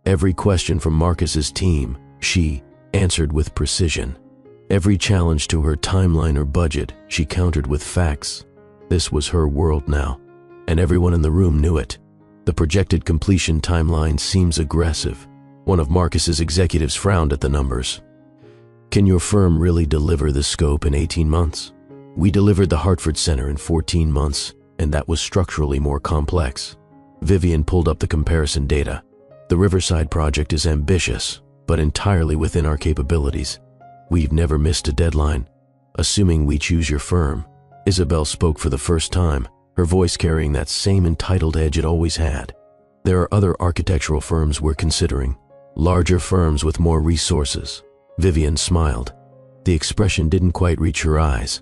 Every question from Marcus's team, she answered with precision. Every challenge to her timeline or budget, she countered with facts. This was her world now, and everyone in the room knew it. The projected completion timeline seems aggressive. One of Marcus's executives frowned at the numbers. "Can your firm really deliver the scope in 18 months? We delivered the Hartford Center in 14 months, and that was structurally more complex." Vivian pulled up the comparison data. "The Riverside project is ambitious, but entirely within our capabilities. We've never missed a deadline, assuming we choose your firm." Isabelle spoke for the first time, her voice carrying that same entitled edge it always had. "There are other architectural firms we're considering, larger firms with more resources." Vivian smiled. The expression didn't quite reach her eyes.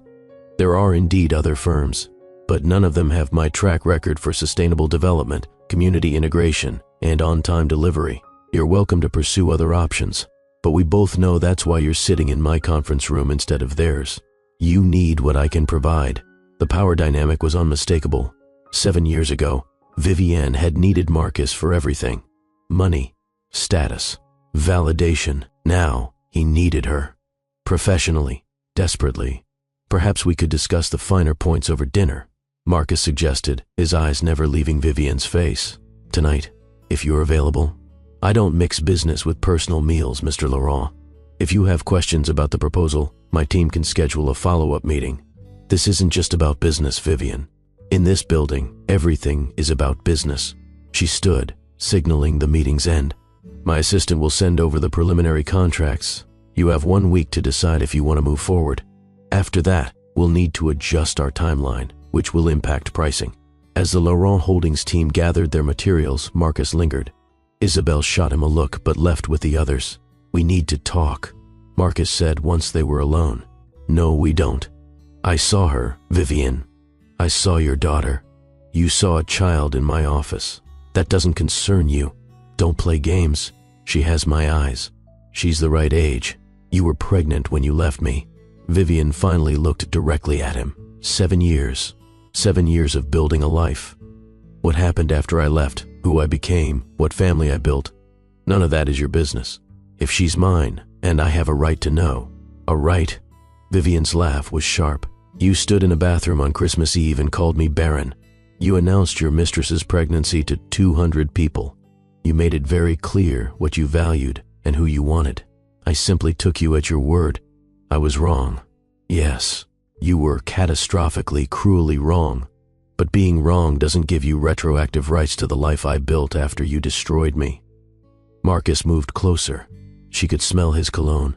"There are indeed other firms, but none of them have my track record for sustainable development, community integration, and on-time delivery. You're welcome to pursue other options, but we both know that's why you're sitting in my conference room instead of theirs. You need what I can provide." The power dynamic was unmistakable. 7 years ago, Vivian had needed Marcus for everything. Money, status, validation. Now, he needed her. Professionally, desperately. "Perhaps we could discuss the finer points over dinner," Marcus suggested, his eyes never leaving Vivian's face. "Tonight, if you're available." "I don't mix business with personal meals, Mr. Laurent. If you have questions about the proposal, my team can schedule a follow-up meeting." "This isn't just about business, Vivian. In this building, everything is about business." She stood, signaling the meeting's end. "My assistant will send over the preliminary contracts. You have 1 week to decide if you want to move forward. After that, we'll need to adjust our timeline, which will impact pricing." As the Laurent Holdings team gathered their materials, Marcus lingered. Isabel shot him a look but left with the others. "We need to talk," Marcus said once they were alone. "No, we don't. I saw her, Vivian. I saw your daughter. You saw a child in my office. That doesn't concern you. Don't play games. She has my eyes. She's the right age. You were pregnant when you left me." Vivian finally looked directly at him. 7 years. 7 years of building a life. What happened after I left, who I became, what family I built, none of that is your business. If she's mine, and I have a right to know. A right? Vivian's laugh was sharp. "You stood in a bathroom on Christmas Eve and called me barren. You announced your mistress's pregnancy to 200 people. You made it very clear what you valued and who you wanted. I simply took you at your word. I was wrong. Yes, you were catastrophically, cruelly wrong. But being wrong doesn't give you retroactive rights to the life I built after you destroyed me." Marcus moved closer. She could smell his cologne.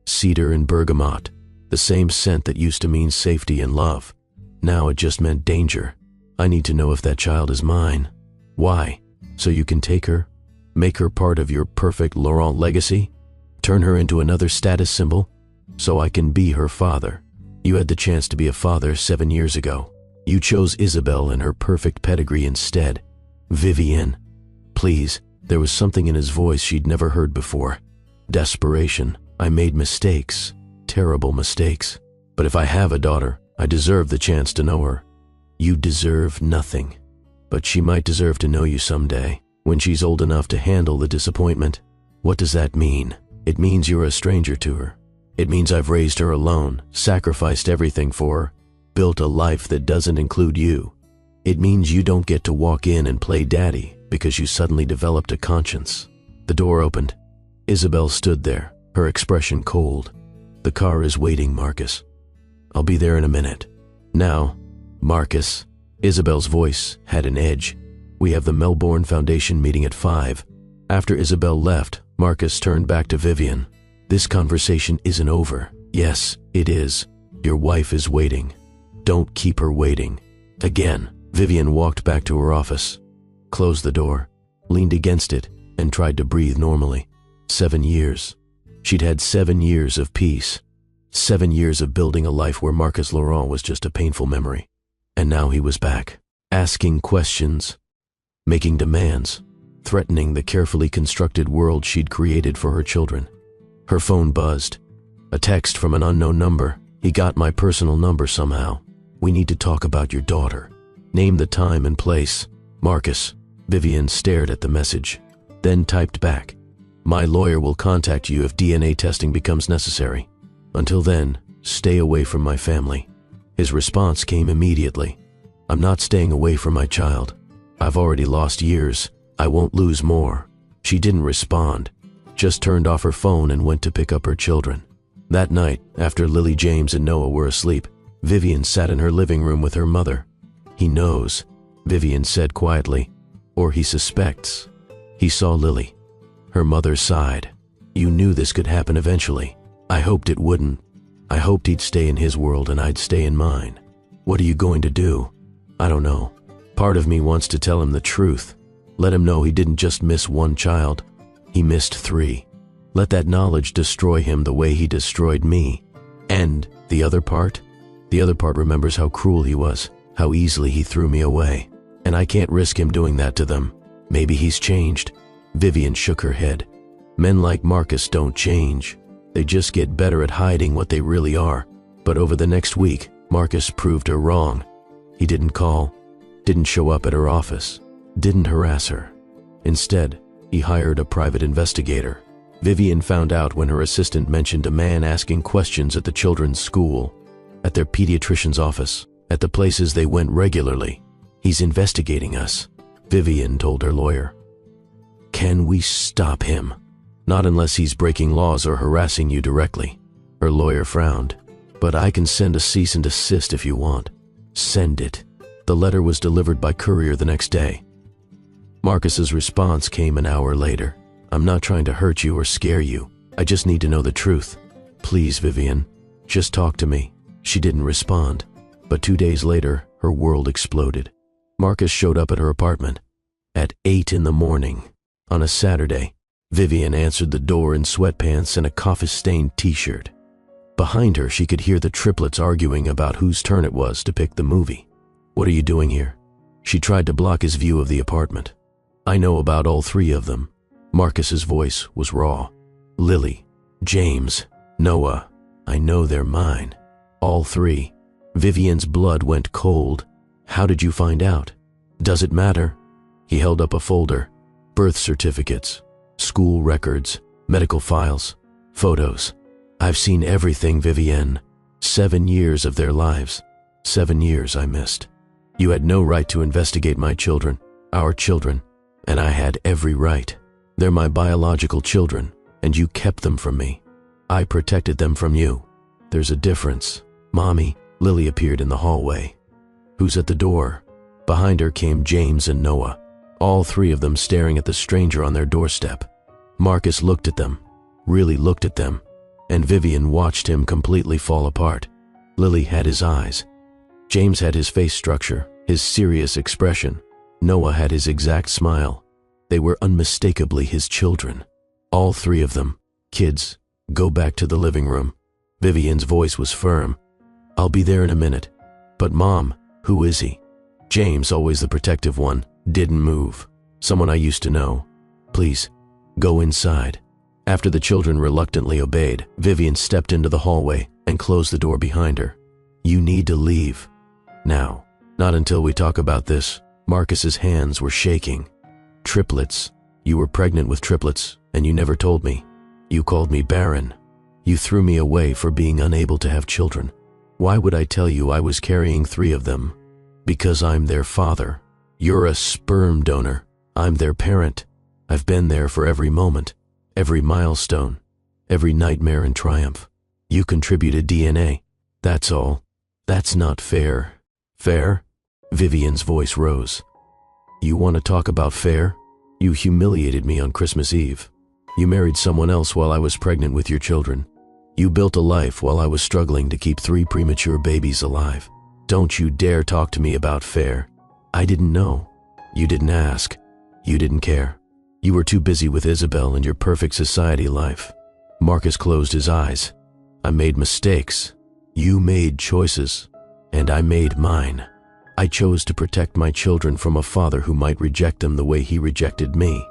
Cedar and bergamot, the same scent that used to mean safety and love. Now it just meant danger. "I need to know if that child is mine." "Why? So you can take her? Make her part of your perfect Laurent legacy? Turn her into another status symbol? So I can be her father. You had the chance to be a father 7 years ago. You chose Isabel and her perfect pedigree instead. Vivian." Please, there was something in his voice she'd never heard before. Desperation. "I made mistakes. Terrible mistakes. But if I have a daughter, I deserve the chance to know her." "You deserve nothing. But she might deserve to know you someday, when she's old enough to handle the disappointment." "What does that mean?" "It means you're a stranger to her. It means I've raised her alone, sacrificed everything for her, built a life that doesn't include you. It means you don't get to walk in and play daddy because you suddenly developed a conscience." The door opened. Isabel stood there, her expression cold. "The car is waiting, Marcus. I'll be there in a minute." "Now, Marcus." Isabel's voice had an edge. "We have the Melbourne Foundation meeting at 5. After Isabel left, Marcus turned back to Vivian. "This conversation isn't over." "Yes, it is. Your wife is waiting. Don't keep her waiting." Again, Vivian walked back to her office, closed the door, leaned against it, and tried to breathe normally. 7 years. She'd had 7 years of peace. 7 years of building a life where Marcus Laurent was just a painful memory. And now he was back, asking questions, making demands, threatening the carefully constructed world she'd created for her children. Her phone buzzed. A text from an unknown number. "He got my personal number somehow. We need to talk about your daughter. Name the time and place." "Marcus." Vivian stared at the message, then typed back, "My lawyer will contact you if DNA testing becomes necessary. Until then, stay away from my family." His response came immediately. "I'm not staying away from my child. I've already lost years. I won't lose more." She didn't respond, just turned off her phone and went to pick up her children. That night, after Lily James and Noah were asleep, Vivian sat in her living room with her mother. "He knows," Vivian said quietly, "or he suspects." He saw Lily. Her mother sighed. "You knew this could happen eventually. I hoped it wouldn't. I hoped he'd stay in his world and I'd stay in mine. What are you going to do?" "I don't know. Part of me wants to tell him the truth. Let him know he didn't just miss one child. He missed 3. Let that knowledge destroy him the way he destroyed me. And the other part? The other part remembers how cruel he was, how easily he threw me away. And I can't risk him doing that to them. Maybe he's changed." Vivian shook her head. "Men like Marcus don't change. They just get better at hiding what they really are." But over the next week, Marcus proved her wrong. He didn't call, didn't show up at her office, didn't harass her. Instead, he hired a private investigator. Vivian found out when her assistant mentioned a man asking questions at the children's school, at their pediatrician's office, at the places they went regularly. "He's investigating us," Vivian told her lawyer. "Can we stop him?" "Not unless he's breaking laws or harassing you directly." Her lawyer frowned. "But I can send a cease and desist if you want." "Send it." The letter was delivered by courier the next day. Marcus's response came an hour later. "I'm not trying to hurt you or scare you. I just need to know the truth. Please, Vivian, just talk to me. She didn't respond, but 2 days later, her world exploded. Marcus showed up at her apartment at 8 in the morning. On a Saturday, Vivian answered the door in sweatpants and a coffee-stained t-shirt. Behind her, she could hear the triplets arguing about whose turn it was to pick the movie. What are you doing here? She tried to block his view of the apartment. I know about all three of them. Marcus's voice was raw. Lily, James, Noah, I know they're mine. All three. Vivian's blood went cold. How did you find out? Does it matter? He held up a folder. Birth certificates, school records, medical files, photos. I've seen everything, Vivienne. 7 years of their lives. 7 years I missed. You had no right to investigate my children, our children, and I had every right. They're my biological children, and you kept them from me. I protected them from you. There's a difference. Mommy, Lily appeared in the hallway. Who's at the door? Behind her came James and Noah, all three of them staring at the stranger on their doorstep. Marcus looked at them, really looked at them, and Vivian watched him completely fall apart. Lily had his eyes. James had his face structure, his serious expression. Noah had his exact smile. They were unmistakably his children. All three of them. Kids, go back to the living room. Vivian's voice was firm. I'll be there in a minute. But Mom, who is he? James, always the protective one, didn't move. Someone I used to know. Please, go inside. After the children reluctantly obeyed, Vivian stepped into the hallway and closed the door behind her. You need to leave. Now, not until we talk about this. Marcus's hands were shaking. Triplets. You were pregnant with triplets, and you never told me. You called me barren. You threw me away for being unable to have children. Why would I tell you I was carrying 3 of them? Because I'm their father. You're a sperm donor. I'm their parent. I've been there for every moment, every milestone, every nightmare and triumph. You contributed DNA. That's all. That's not fair. Fair? Vivian's voice rose. You want to talk about fair? You humiliated me on Christmas Eve. You married someone else while I was pregnant with your children. You built a life while I was struggling to keep 3 premature babies alive. Don't you dare talk to me about fair. I didn't know. You didn't ask. You didn't care. You were too busy with Isabel and your perfect society life. Marcus closed his eyes. I made mistakes. You made choices. And I made mine. I chose to protect my children from a father who might reject them the way he rejected me.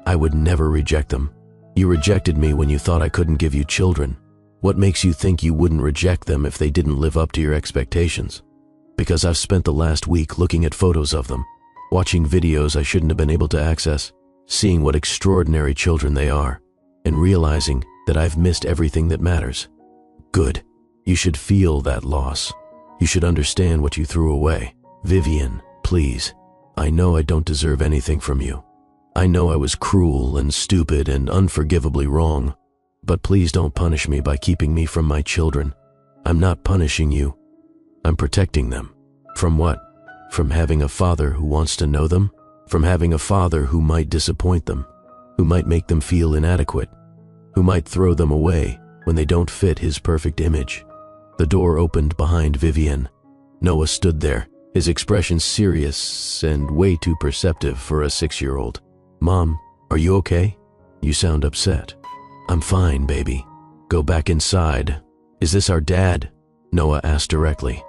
I would never reject them. You rejected me when you thought I couldn't give you children. What makes you think you wouldn't reject them if they didn't live up to your expectations? Because I've spent the last week looking at photos of them, watching videos I shouldn't have been able to access, seeing what extraordinary children they are, and realizing that I've missed everything that matters. Good. You should feel that loss. You should understand what you threw away. Vivian, please. I know I don't deserve anything from you. I know I was cruel and stupid and unforgivably wrong, but please don't punish me by keeping me from my children. I'm not punishing you. I'm protecting them. From what? From having a father who wants to know them? From having a father who might disappoint them, who might make them feel inadequate, who might throw them away when they don't fit his perfect image. The door opened behind Vivian. Noah stood there, his expression serious and way too perceptive for a 6-year-old. Mom, are you okay? You sound upset. I'm fine, baby. Go back inside. Is this our dad? Noah asked directly.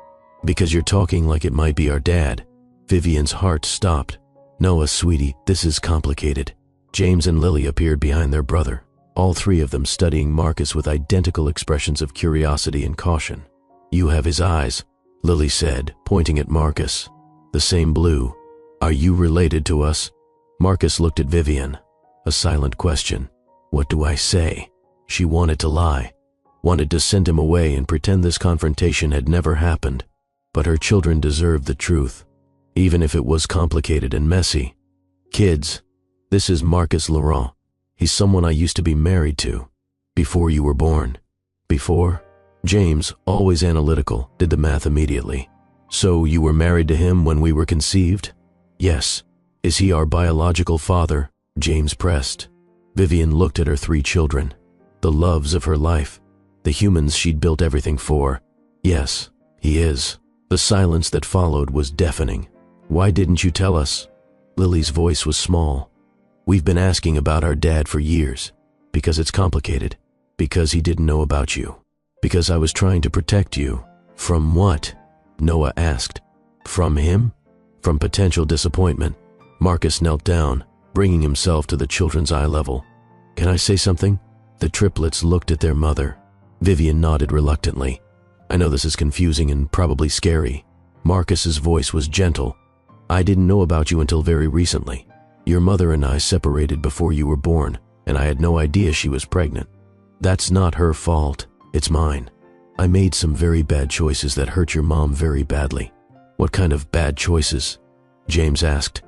Because you're talking like it might be our dad. Vivian's heart stopped. Noah, sweetie, this is complicated. James and Lily appeared behind their brother, all 3 of them studying Marcus with identical expressions of curiosity and caution. You have his eyes, Lily said, pointing at Marcus. The same blue. Are you related to us? Marcus looked at Vivian. A silent question. What do I say? She wanted to lie, wanted to send him away and pretend this confrontation had never happened. But her children deserved the truth, even if it was complicated and messy. Kids, this is Marcus Laurent. He's someone I used to be married to. Before you were born. Before? James, always analytical, did the math immediately. So you were married to him when we were conceived? Yes. Is he our biological father? James pressed. Vivian looked at her 3 children, the loves of her life, The humans she'd built everything for. Yes, he is. The silence that followed was deafening. Why didn't you tell us? Lily's voice was small. We've been asking about our dad for years. Because it's complicated. Because he didn't know about you. Because I was trying to protect you. From what? Noah asked. From him? From potential disappointment. Marcus knelt down, bringing himself to the children's eye level. Can I say something? The triplets looked at their mother. Vivian nodded reluctantly. I know this is confusing and probably scary. Marcus's voice was gentle. I didn't know about you until very recently. Your mother and I separated before you were born, and I had no idea she was pregnant. That's not her fault. It's mine. I made some very bad choices that hurt your mom very badly. What kind of bad choices? James asked.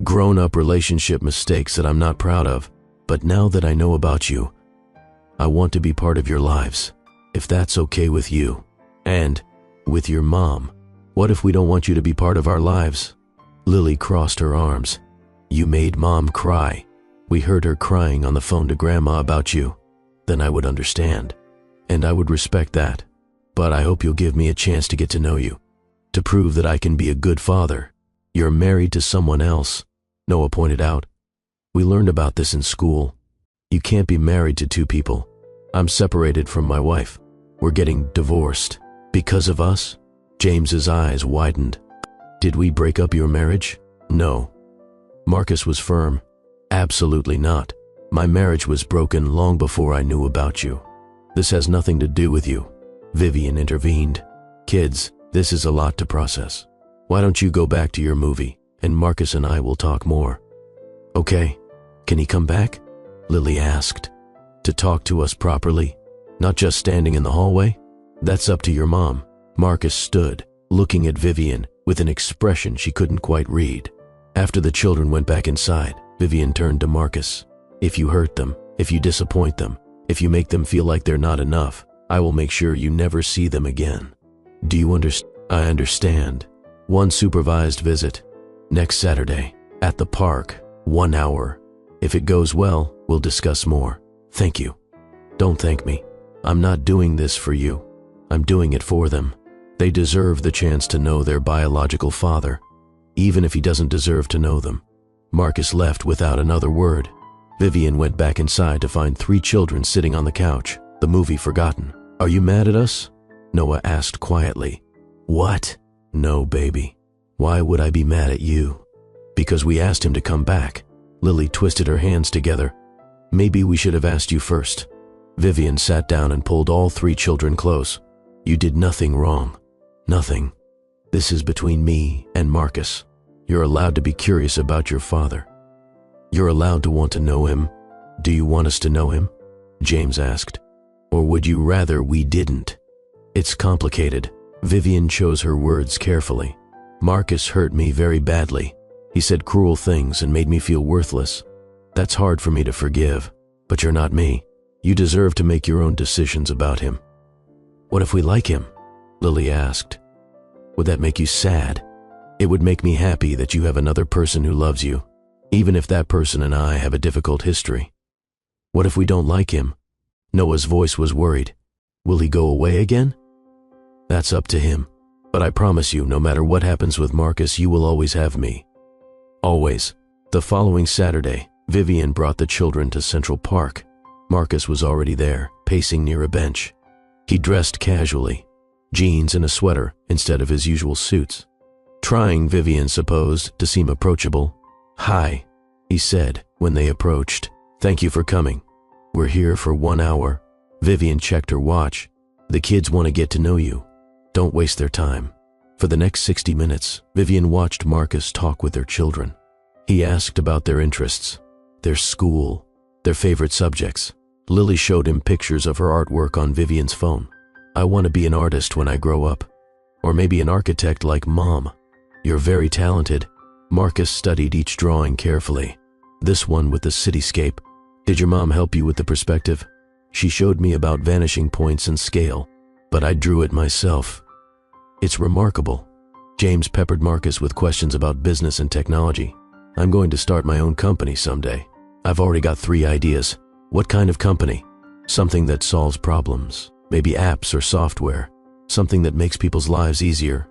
Grown-up relationship mistakes that I'm not proud of. But now that I know about you, I want to be part of your lives, if that's okay with you. And with your mom. What if we don't want you to be part of our lives? Lily crossed her arms. You made Mom cry. We heard her crying on the phone to Grandma about you. Then I would understand. And I would respect that. But I hope you'll give me a chance to get to know you. To prove that I can be a good father. You're married to someone else, Noah pointed out. We learned about this in school. You can't be married to two people. I'm separated from my wife. We're getting divorced. Because of us? James's eyes widened. Did we break up your marriage? No. Marcus was firm. Absolutely not. My marriage was broken long before I knew about you. This has nothing to do with you. Vivian intervened. Kids, this is a lot to process. Why don't you go back to your movie, and Marcus and I will talk more. Okay. Can he come back? Lily asked. To talk to us properly? Not just standing in the hallway? That's up to your mom. Marcus stood, looking at Vivian with an expression she couldn't quite read. After the children went back inside, Vivian turned to Marcus. If you hurt them, if you disappoint them, if you make them feel like they're not enough, I will make sure you never see them again. Do you understand? I understand. One supervised visit. Next Saturday, at the park, 1 hour. If it goes well, we'll discuss more. Thank you. Don't thank me. I'm not doing this for you. I'm doing it for them. They deserve the chance to know their biological father, even if he doesn't deserve to know them. Marcus left without another word. Vivian went back inside to find 3 children sitting on the couch, the movie forgotten. Are you mad at us? Noah asked quietly. What? No, baby. Why would I be mad at you? Because we asked him to come back. Lily twisted her hands together. Maybe we should have asked you first. Vivian sat down and pulled all 3 children close. You did nothing wrong. Nothing. This is between me and Marcus. You're allowed to be curious about your father. You're allowed to want to know him. Do you want us to know him? James asked. Or would you rather we didn't? It's complicated. Vivian chose her words carefully. Marcus hurt me very badly. He said cruel things and made me feel worthless. That's hard for me to forgive, but you're not me. You deserve to make your own decisions about him. What if we like him? Lily asked. Would that make you sad? It would make me happy that you have another person who loves you, even if that person and I have a difficult history. What if we don't like him? Noah's voice was worried. Will he go away again? That's up to him. But I promise you, no matter what happens with Marcus, you will always have me. Always. The following Saturday, Vivian brought the children to Central Park. Marcus was already there, pacing near a bench. He dressed casually, jeans and a sweater instead of his usual suits. Trying, Vivian supposed, to seem approachable. Hi, he said when they approached. Thank you for coming. We're here for 1 hour. Vivian checked her watch. The kids want to get to know you. Don't waste their time. For the next 60 minutes, Vivian watched Marcus talk with their children. He asked about their interests, their school, their favorite subjects. Lily showed him pictures of her artwork on Vivian's phone. I want to be an artist when I grow up. Or maybe an architect like Mom. You're very talented. Marcus studied each drawing carefully. This one with the cityscape. Did your mom help you with the perspective? She showed me about vanishing points and scale, but I drew it myself. It's remarkable. James peppered Marcus with questions about business and technology. I'm going to start my own company someday. I've already got 3 ideas. What kind of company? Something that solves problems. Maybe apps or software, something that makes people's lives easier.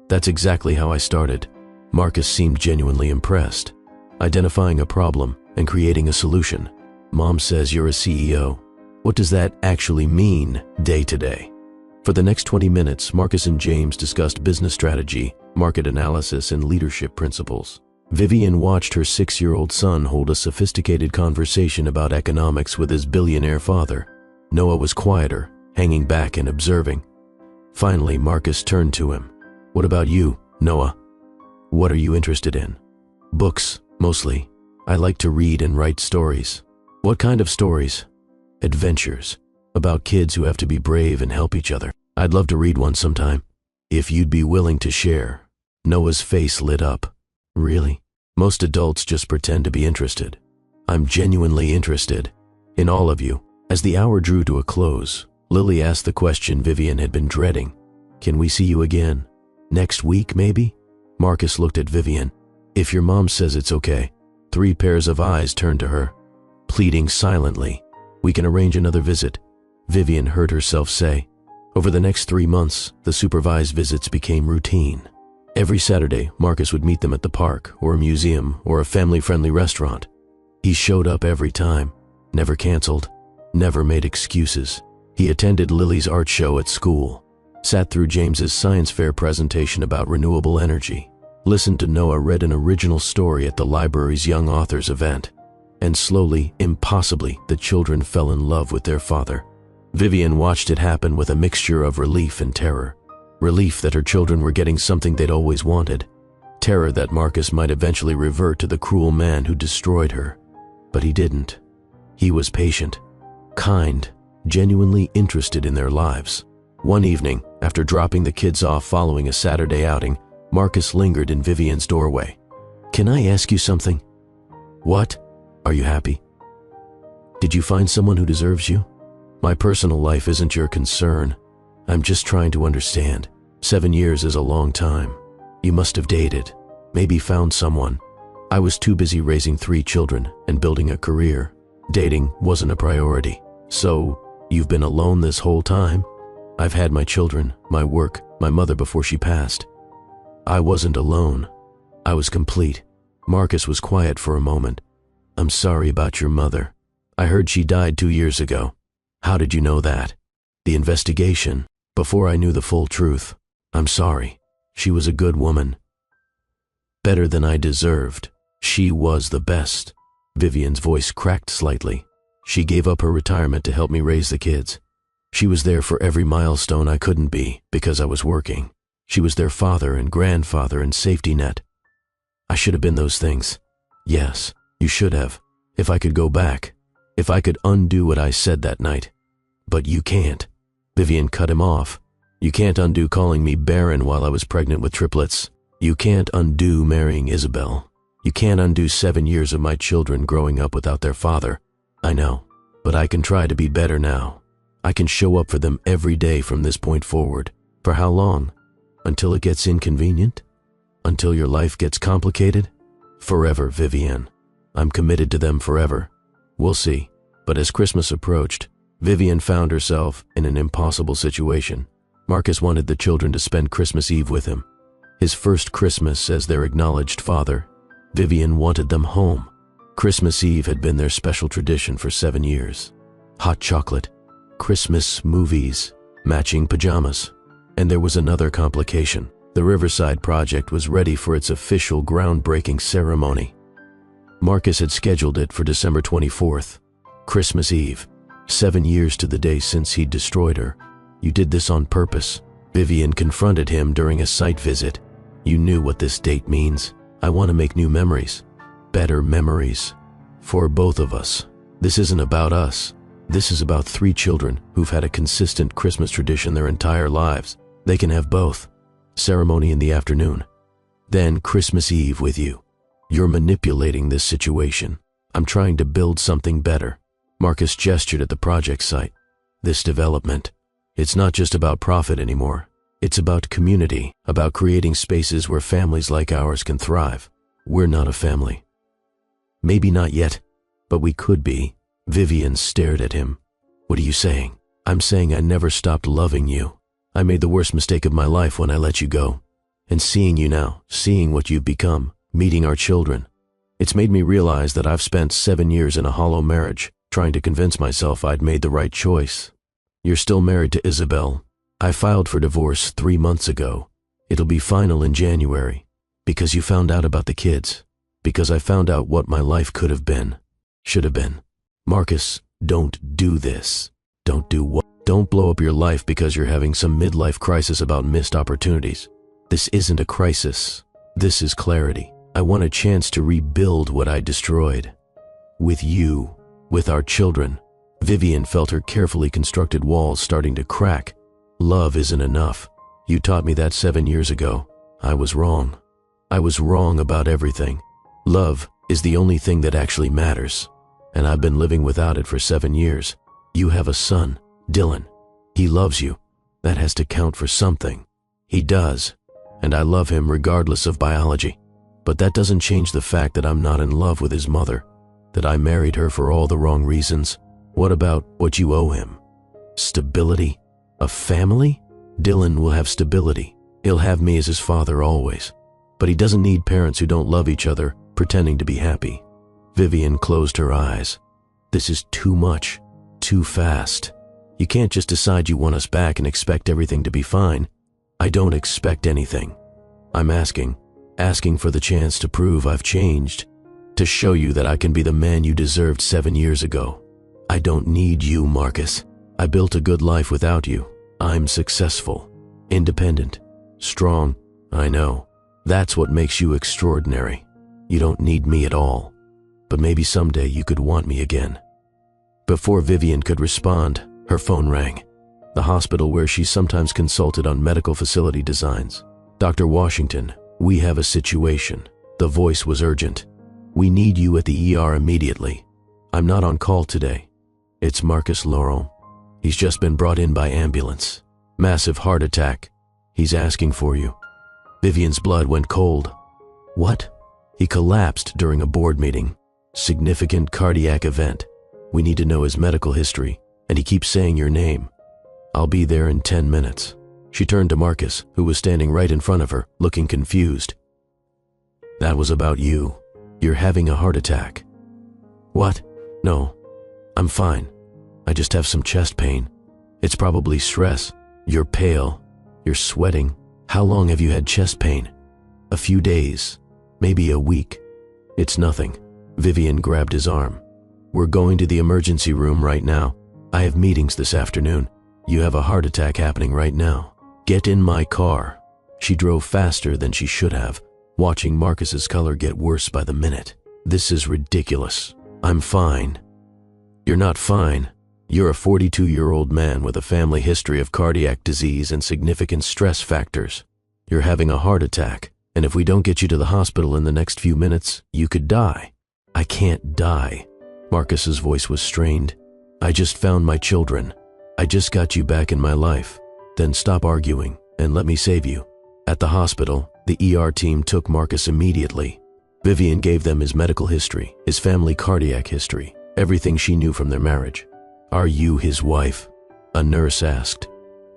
That's exactly how I started. Marcus seemed genuinely impressed, identifying a problem and creating a solution. Mom says you're a CEO. What does that actually mean day to day? For the next 20 minutes, Marcus and James discussed business strategy, market analysis, and leadership principles. Vivian watched her 6-year-old son hold a sophisticated conversation about economics with his billionaire father. Noah was quieter, hanging back and observing. Finally, Marcus turned to him. "What about you, Noah? What are you interested in?" "Books, mostly. I like to read and write stories." "What kind of stories?" "Adventures. About kids who have to be brave and help each other. I'd love to read one sometime. If you'd be willing to share." Noah's face lit up. "Really? Most adults just pretend to be interested. I'm genuinely interested in all of you." As the hour drew to a close, Lily asked the question Vivian had been dreading. "Can we see you again? Next week, maybe?" Marcus looked at Vivian. "If your mom says it's okay." 3 pairs of eyes turned to her, pleading silently. "We can arrange another visit," Vivian heard herself say. Over the next 3 months, the supervised visits became routine. Every Saturday, Marcus would meet them at the park or a museum or a family-friendly restaurant. He showed up every time, never canceled, never made excuses. He attended Lily's art show at school, sat through James's science fair presentation about renewable energy, listened to Noah read an original story at the library's young authors event, and slowly, impossibly, the children fell in love with their father. Vivian watched it happen with a mixture of relief and terror. Relief that her children were getting something they'd always wanted. Terror that Marcus might eventually revert to the cruel man who destroyed her. But he didn't. He was patient, kind, genuinely interested in their lives. One evening, after dropping the kids off following a Saturday outing, Marcus lingered in Vivian's doorway. "Can I ask you something?" "What? Are you happy? Did you find someone who deserves you?" "My personal life isn't your concern. I'm just trying to understand. 7 years is a long time. You must have dated, maybe found someone." "I was too busy raising 3 children and building a career. Dating wasn't a priority." "So, you've been alone this whole time?" "I've had my children, my work, my mother before she passed." "I wasn't alone. I was complete." Marcus was quiet for a moment. "I'm sorry about your mother. I heard she died 2 years ago." "How did you know that?" "The investigation. Before I knew the full truth." "I'm sorry. She was a good woman. Better than I deserved. She was the best." Vivian's voice cracked slightly. "She gave up her retirement to help me raise the kids. She was there for every milestone I couldn't be because I was working. She was their father and grandfather and safety net. I should have been those things. Yes, you should have. If I could go back. If I could undo what I said that night. But you can't." Vivian cut him off. "You can't undo calling me barren while I was pregnant with triplets. You can't undo marrying Isabel. You can't undo 7 years of my children growing up without their father. I know, but I can try to be better now. I can show up for them every day from this point forward. For how long? Until it gets inconvenient? Until your life gets complicated? Forever, Vivian. I'm committed to them forever. We'll see." But as Christmas approached, Vivian found herself in an impossible situation. Marcus wanted the children to spend Christmas Eve with him. His first Christmas as their acknowledged father. Vivian wanted them home. Christmas Eve had been their special tradition for 7 years. Hot chocolate, Christmas movies, matching pajamas. And there was another complication. The Riverside project was ready for its official groundbreaking ceremony. Marcus had scheduled it for December 24th, Christmas Eve. 7 years to the day since he'd destroyed her. "You did this on purpose." Vivian confronted him during a site visit. "You knew what this date means. I want to make new memories. Better memories. For both of us. This isn't about us. This is about 3 children who've had a consistent Christmas tradition their entire lives. They can have both. Ceremony in the afternoon. Then Christmas Eve with you. You're manipulating this situation. I'm trying to build something better." Marcus gestured at the project site. "This development. It's not just about profit anymore. It's about community, about creating spaces where families like ours can thrive. We're not a family." "Maybe not yet, but we could be." Vivian stared at him. "What are you saying?" I'm saying I never stopped loving you. I made the worst mistake of my life when I let you go. And seeing you now, seeing what you've become, meeting our children, it's made me realize that I've spent 7 years in a hollow marriage, trying to convince myself I'd made the right choice. You're still married to Isabel. I filed for divorce 3 months ago. It'll be final in January. Because you found out about the kids. Because I found out what my life could have been. Should have been. Marcus, don't do this. Don't do what? Don't blow up your life because you're having some midlife crisis about missed opportunities. This isn't a crisis. This is clarity. I want a chance to rebuild what I destroyed. With you. With our children. Vivian felt her carefully constructed walls starting to crack. Love isn't enough. You taught me that 7 years ago. I was wrong. I was wrong about everything. Love is the only thing that actually matters. And I've been living without it for 7 years. You have a son, Dylan. He loves you. That has to count for something. He does. And I love him regardless of biology. But that doesn't change the fact that I'm not in love with his mother. That I married her for all the wrong reasons. What about what you owe him? Stability? A family? Dylan will have stability. He'll have me as his father always. But he doesn't need parents who don't love each other, pretending to be happy. Vivian closed her eyes. This is too much. Too fast. You can't just decide you want us back and expect everything to be fine. I don't expect anything. I'm asking for the chance to prove I've changed. To show you that I can be the man you deserved 7 years ago. I don't need you, Marcus. I built a good life without you. I'm successful. Independent. Strong. I know. That's what makes you extraordinary. You don't need me at all. But maybe someday you could want me again. Before Vivian could respond, her phone rang. The hospital where she sometimes consulted on medical facility designs. Dr. Washington, we have a situation. The voice was urgent. We need you at the ER immediately. I'm not on call today. It's Marcus Laurent. He's just been brought in by ambulance. Massive heart attack. He's asking for you. Vivian's blood went cold. What? He collapsed during a board meeting. Significant cardiac event. We need to know his medical history, and he keeps saying your name. I'll be there in 10 minutes. She turned to Marcus, who was standing right in front of her, looking confused. That was about you. You're having a heart attack. What? No, I'm fine. I just have some chest pain. It's probably stress. You're pale. You're sweating. How long have you had chest pain? A few days. Maybe a week. It's nothing. Vivian grabbed his arm. We're going to the emergency room right now. I have meetings this afternoon. You have a heart attack happening right now. Get in my car. She drove faster than she should have, watching Marcus's color get worse by the minute. This is ridiculous. I'm fine. You're not fine. You're a 42-year-old man with a family history of cardiac disease and significant stress factors. You're having a heart attack, and if we don't get you to the hospital in the next few minutes, you could die. I can't die. Marcus's voice was strained. I just found my children. I just got you back in my life. Then stop arguing and let me save you. At the hospital, the ER team took Marcus immediately. Vivian gave them his medical history, his family cardiac history, everything she knew from their marriage. Are you his wife? A nurse asked.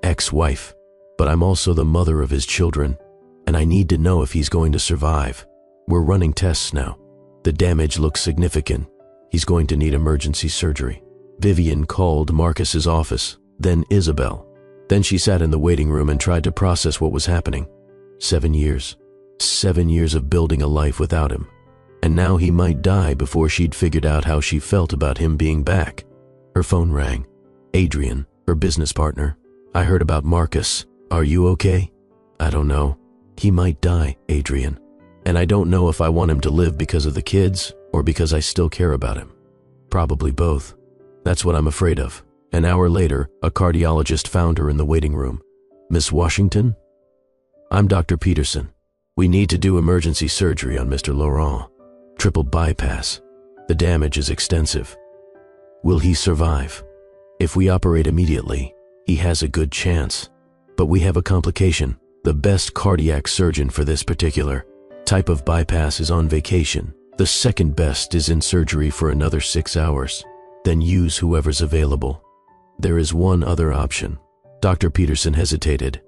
Ex-wife. But I'm also the mother of his children, and I need to know if he's going to survive. We're running tests now. The damage looks significant. He's going to need emergency surgery. Vivian called Marcus's office, then Isabel. Then she sat in the waiting room and tried to process what was happening. 7 years. 7 years of building a life without him. And now he might die before she'd figured out how she felt about him being back. Her phone rang. Adrian, her business partner. I heard about Marcus. Are you okay? I don't know. He might die, Adrian. And I don't know if I want him to live because of the kids or because I still care about him. Probably both. That's what I'm afraid of. An hour later, a cardiologist found her in the waiting room. Miss Washington? I'm Dr. Peterson. We need to do emergency surgery on Mr. Laurent. Triple bypass. The damage is extensive. Will he survive? If we operate immediately, he has a good chance. But we have a complication. The best cardiac surgeon for this particular type of bypass is on vacation. The second best is in surgery for another 6 hours. Then use whoever's available. There is one other option. Dr. Peterson hesitated.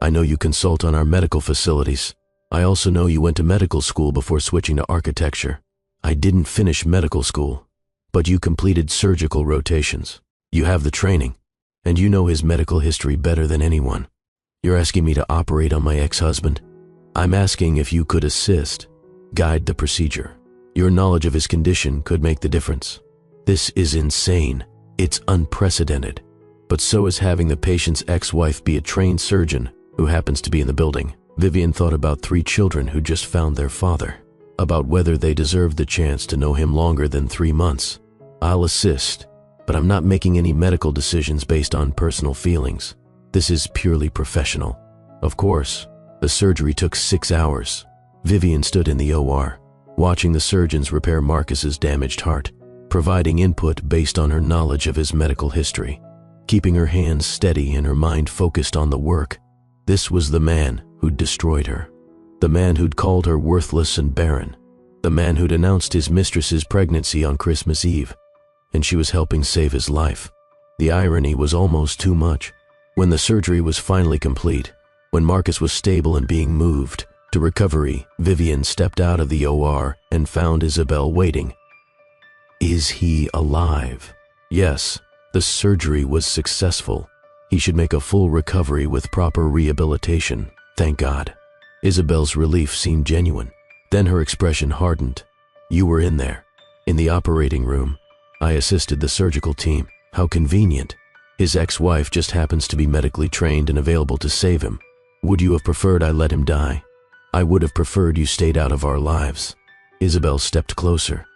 I know you consult on our medical facilities. I also know you went to medical school before switching to architecture. I didn't finish medical school, but you completed surgical rotations. You have the training, and you know his medical history better than anyone. You're asking me to operate on my ex-husband? I'm asking if you could assist, guide the procedure. Your knowledge of his condition could make the difference. This is insane. It's unprecedented. But so is having the patient's ex-wife be a trained surgeon who happens to be in the building. Vivian thought about 3 children who just found their father, about whether they deserved the chance to know him longer than 3 months. I'll assist, but I'm not making any medical decisions based on personal feelings. This is purely professional. Of course, the surgery took 6 hours. Vivian stood in the OR, watching the surgeons repair Marcus's damaged heart, providing input based on her knowledge of his medical history, keeping her hands steady and her mind focused on the work. This was the man who'd destroyed her, the man who'd called her worthless and barren, the man who'd announced his mistress's pregnancy on Christmas Eve, and she was helping save his life. The irony was almost too much. When the surgery was finally complete, when Marcus was stable and being moved to recovery, Vivian stepped out of the OR and found Isabel waiting. Is he alive? Yes, the surgery was successful. He should make a full recovery with proper rehabilitation, thank God. Isabel's relief seemed genuine. Then her expression hardened. You were in there, in the operating room. I assisted the surgical team. How convenient. His ex-wife just happens to be medically trained and available to save him. Would you have preferred I let him die? I would have preferred you stayed out of our lives. Isabel stepped closer.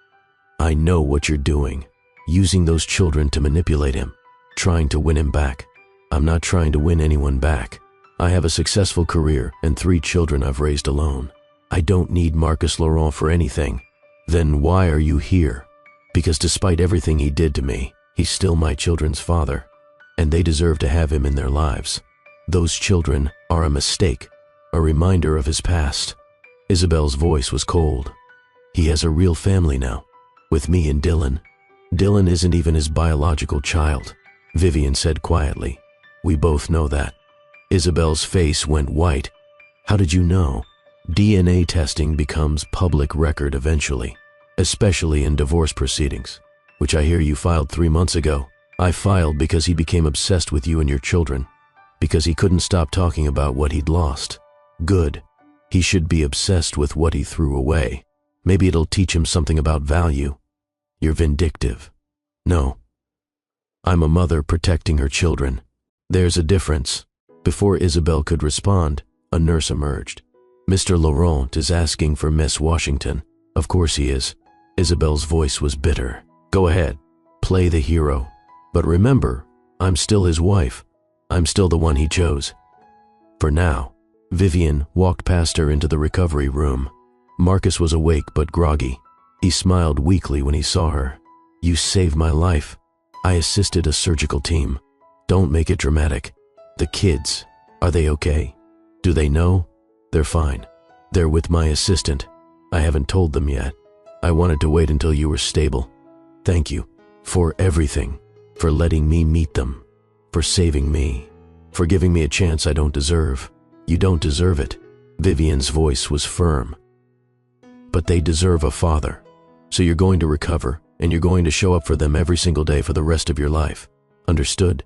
I know what you're doing, using those children to manipulate him, trying to win him back. I'm not trying to win anyone back. I have a successful career and 3 children I've raised alone. I don't need Marcus Laurent for anything. Then why are you here? Because despite everything he did to me, he's still my children's father, and they deserve to have him in their lives. Those children are a mistake, a reminder of his past. Isabel's voice was cold. He has a real family now, with me and Dylan. Dylan isn't even his biological child, Vivian said quietly. We both know that. Isabel's face went white. How did you know? DNA testing becomes public record eventually, especially in divorce proceedings, which I hear you filed 3 months ago. I filed because he became obsessed with you and your children, because he couldn't stop talking about what he'd lost. Good. He should be obsessed with what he threw away. Maybe it'll teach him something about value. You're vindictive. No. I'm a mother protecting her children. There's a difference. Before Isabel could respond, a nurse emerged. Mr. Laurent is asking for Miss Washington. Of course he is. Isabel's voice was bitter. Go ahead. Play the hero. But remember, I'm still his wife. I'm still the one he chose. For now. Vivian walked past her into the recovery room. Marcus was awake but groggy. He smiled weakly when he saw her. You saved my life. I assisted a surgical team. Don't make it dramatic. The kids, are they okay? Do they know? They're fine. They're with my assistant. I haven't told them yet. I wanted to wait until you were stable. Thank you for everything, for letting me meet them, for saving me, for giving me a chance I don't deserve. You don't deserve it. Vivian's voice was firm. But they deserve a father. So you're going to recover, and you're going to show up for them every single day for the rest of your life. Understood?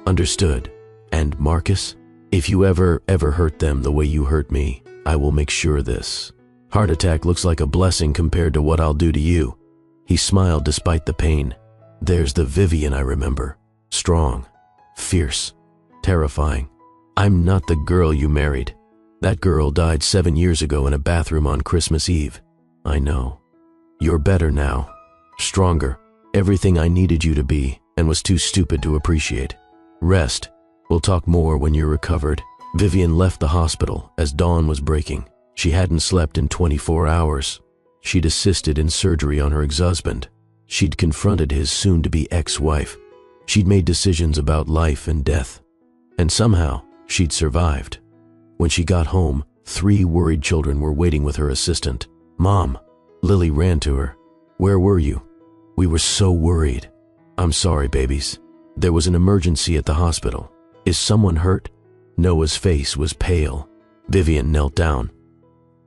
Understood. And Marcus, if you ever hurt them the way you hurt me, I will make sure this. Heart attack looks like a blessing compared to what I'll do to you. He smiled despite the pain. There's the Vivian I remember. Strong, fierce, terrifying. I'm not the girl you married. That girl died 7 years ago in a bathroom on Christmas Eve. I know. You're better now. Stronger. Everything I needed you to be and was too stupid to appreciate. Rest. We'll talk more when you're recovered. Vivian left the hospital as dawn was breaking. She hadn't slept in 24 hours. She'd assisted in surgery on her ex-husband. She'd confronted his soon-to-be ex-wife. She'd made decisions about life and death. And somehow, she'd survived. When she got home, 3 worried children were waiting with her assistant. Mom. Lily ran to her. Where were you? We were so worried. I'm sorry, babies. There was an emergency at the hospital. Is someone hurt? Noah's face was pale. Vivian knelt down.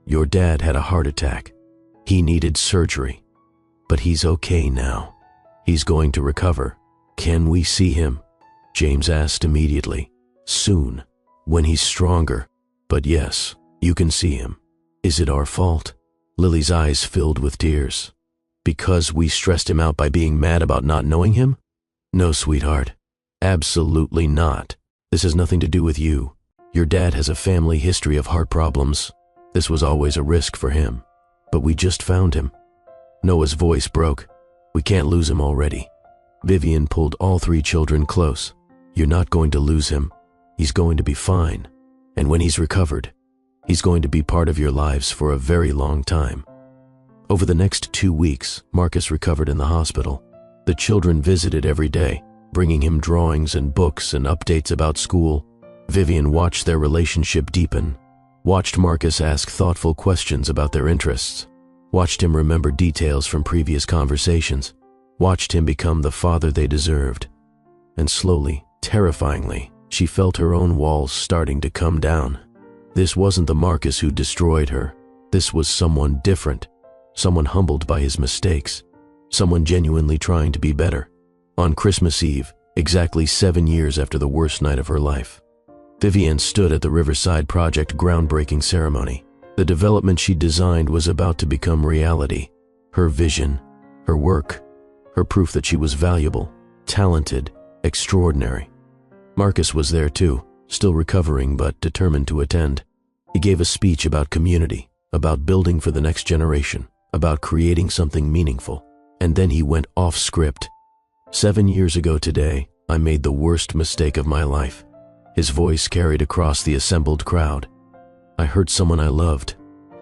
Your dad had a heart attack. He needed surgery. But he's okay now. He's going to recover. Can we see him? James asked immediately. Soon, when he's stronger. But yes, you can see him. Is it our fault? Lily's eyes filled with tears. Because we stressed him out by being mad about not knowing him? No, sweetheart. Absolutely not. This has nothing to do with you. Your dad has a family history of heart problems. This was always a risk for him. But we just found him. Noah's voice broke. We can't lose him already. Vivian pulled all three children close. You're not going to lose him. He's going to be fine. And when he's recovered, he's going to be part of your lives for a very long time. Over the next 2 weeks, Marcus recovered in the hospital. The children visited every day, bringing him drawings and books and updates about school. Vivian watched their relationship deepen, watched Marcus ask thoughtful questions about their interests, watched him remember details from previous conversations, watched him become the father they deserved. And slowly, terrifyingly, she felt her own walls starting to come down. This wasn't the Marcus who destroyed her. This was someone different, someone humbled by his mistakes, someone genuinely trying to be better. On Christmas Eve, exactly 7 years after the worst night of her life, Vivian stood at the Riverside Project groundbreaking ceremony. The development she designed was about to become reality. Her vision, her work, her proof that she was valuable, talented, extraordinary. Marcus was there too, still recovering but determined to attend. He gave a speech about community, about building for the next generation, about creating something meaningful. And then he went off script. 7 years ago today, I made the worst mistake of my life. His voice carried across the assembled crowd. I hurt someone I loved.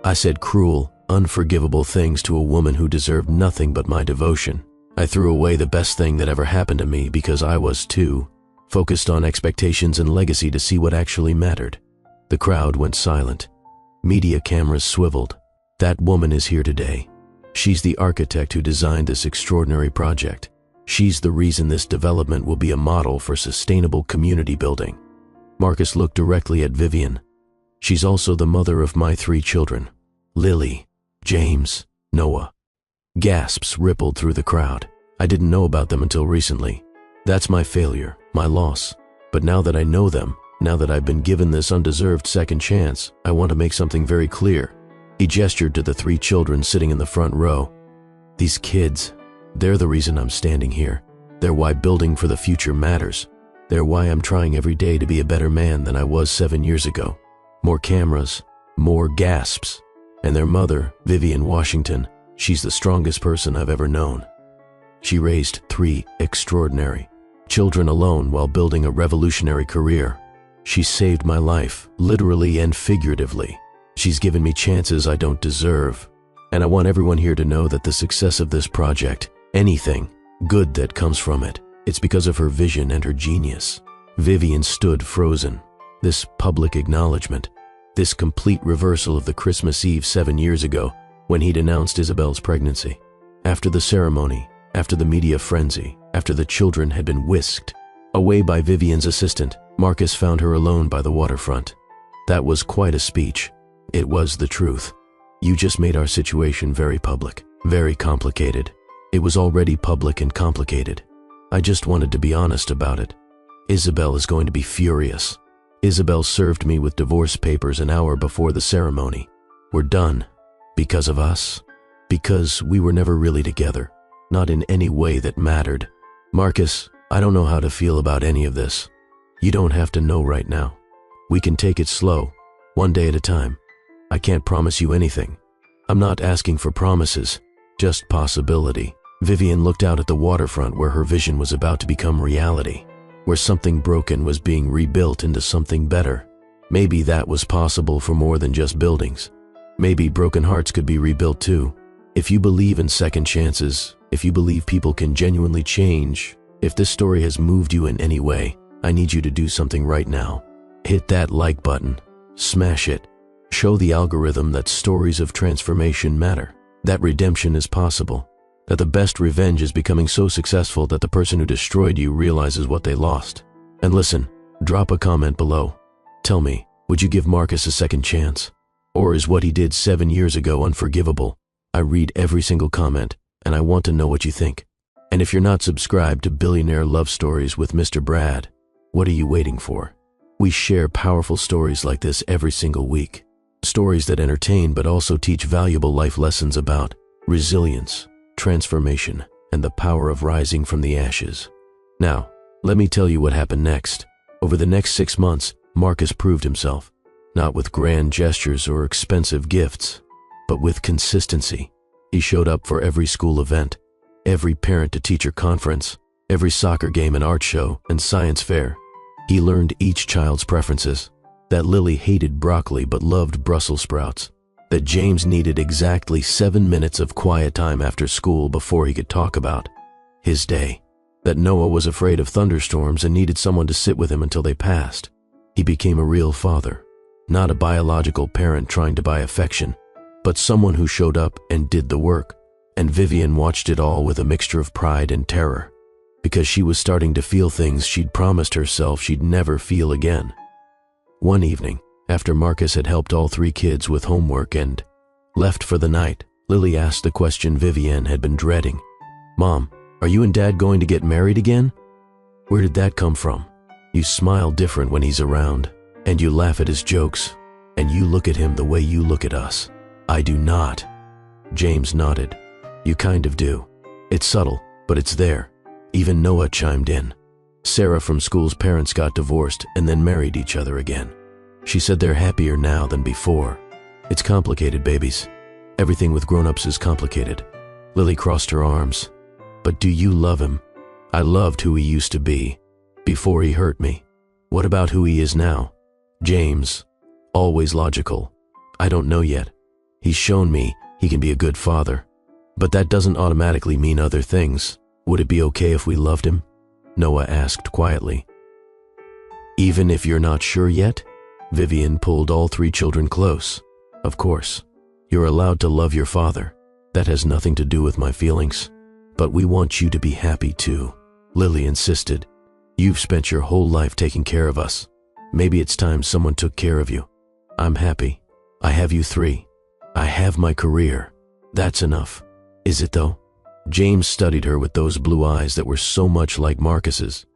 I said cruel, unforgivable things to a woman who deserved nothing but my devotion. I threw away the best thing that ever happened to me because I was too focused on expectations and legacy to see what actually mattered. The crowd went silent. Media cameras swiveled. That woman is here today. She's the architect who designed this extraordinary project. She's the reason this development will be a model for sustainable community building. Marcus looked directly at Vivian. She's also the mother of my 3 children, Lily, James, Noah. Gasps rippled through the crowd. I didn't know about them until recently. That's my failure, my loss. But now that I know them, now that I've been given this undeserved second chance, I want to make something very clear. He gestured to the 3 children sitting in the front row. These kids, they're the reason I'm standing here. They're why building for the future matters. They're why I'm trying every day to be a better man than I was 7 years ago. More cameras, more gasps. And their mother, Vivian Washington, she's the strongest person I've ever known. She raised 3 extraordinary children alone while building a revolutionary career. She saved my life, literally and figuratively. She's given me chances I don't deserve. And I want everyone here to know that the success of this project, anything good that comes from it, it's because of her vision and her genius. Vivian stood frozen. This public acknowledgement, this complete reversal of the Christmas Eve 7 years ago when he'd announced Isabel's pregnancy. After the ceremony, after the media frenzy, after the children had been whisked away by Vivian's assistant, Marcus found her alone by the waterfront. That was quite a speech. It was the truth. You just made our situation very public, very complicated. It was already public and complicated. I just wanted to be honest about it. Isabel is going to be furious. Isabel served me with divorce papers an hour before the ceremony. We're done. Because of us. Because we were never really together. Not in any way that mattered. Marcus, I don't know how to feel about any of this. You don't have to know right now. We can take it slow, one day at a time. I can't promise you anything. I'm not asking for promises, just possibility. Vivian looked out at the waterfront where her vision was about to become reality, where something broken was being rebuilt into something better. Maybe that was possible for more than just buildings. Maybe broken hearts could be rebuilt too. If you believe in second chances, if you believe people can genuinely change, if this story has moved you in any way, I need you to do something right now. Hit that like button. Smash it. Show the algorithm that stories of transformation matter, that redemption is possible. That the best revenge is becoming so successful that the person who destroyed you realizes what they lost. And listen, drop a comment below. Tell me, would you give Marcus a second chance? Or is what he did 7 years ago unforgivable? I read every single comment, and I want to know what you think. And if you're not subscribed to Billionaire Love Stories with Mr. Brad, what are you waiting for? We share powerful stories like this every single week. Stories that entertain but also teach valuable life lessons about resilience, transformation, and the power of rising from the ashes. Now, let me tell you what happened next. Over the next 6 months, Marcus proved himself, not with grand gestures or expensive gifts, but with consistency. He showed up for every school event, every parent-to-teacher conference, every soccer game and art show and science fair. He learned each child's preferences, that Lily hated broccoli but loved Brussels sprouts, that James needed exactly 7 minutes of quiet time after school before he could talk about his day, that Noah was afraid of thunderstorms and needed someone to sit with him until they passed. He became a real father, not a biological parent trying to buy affection, but someone who showed up and did the work. And Vivian watched it all with a mixture of pride and terror, because she was starting to feel things she'd promised herself she'd never feel again. One evening, after Marcus had helped all 3 kids with homework and left for the night, Lily asked the question Vivian had been dreading. "Mom, are you and Dad going to get married again? Where did that come from? You smile different when he's around, and you laugh at his jokes, and you look at him the way you look at us." "I do not." James nodded. "You kind of do. It's subtle, but it's there." Even Noah chimed in. Sarah from school's parents got divorced and then married each other again. She said they're happier now than before. "It's complicated, babies. Everything with grown-ups is complicated." Lily crossed her arms. "But do you love him? I loved who he used to be, before he hurt me. What about who he is now?" James, always logical. "I don't know yet. He's shown me he can be a good father. But that doesn't automatically mean other things. Would it be okay if we loved him?" Noah asked quietly. "Even if you're not sure yet?" Vivian pulled all 3 children close. "Of course. You're allowed to love your father. That has nothing to do with my feelings. But we want you to be happy too," Lily insisted. "You've spent your whole life taking care of us. Maybe it's time someone took care of you. I'm happy. I have you 3. I have my career. That's enough." "Is it though?" James studied her with those blue eyes that were so much like Marcus's.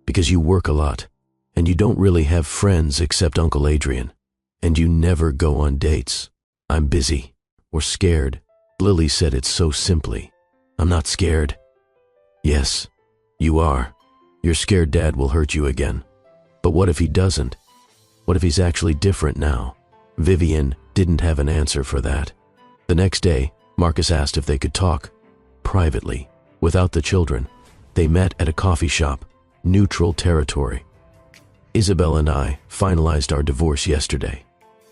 "Because you work a lot, and you don't really have friends except Uncle Adrian, and you never go on dates." "I'm busy, or scared." Lily said it so simply. "I'm not scared." "Yes, you are. You're scared Dad will hurt you again. But what if he doesn't? What if he's actually different now?" Vivian didn't have an answer for that. The next day, Marcus asked if they could talk. Privately, without the children. They met at a coffee shop, neutral territory. "Isabel and I finalized our divorce yesterday,"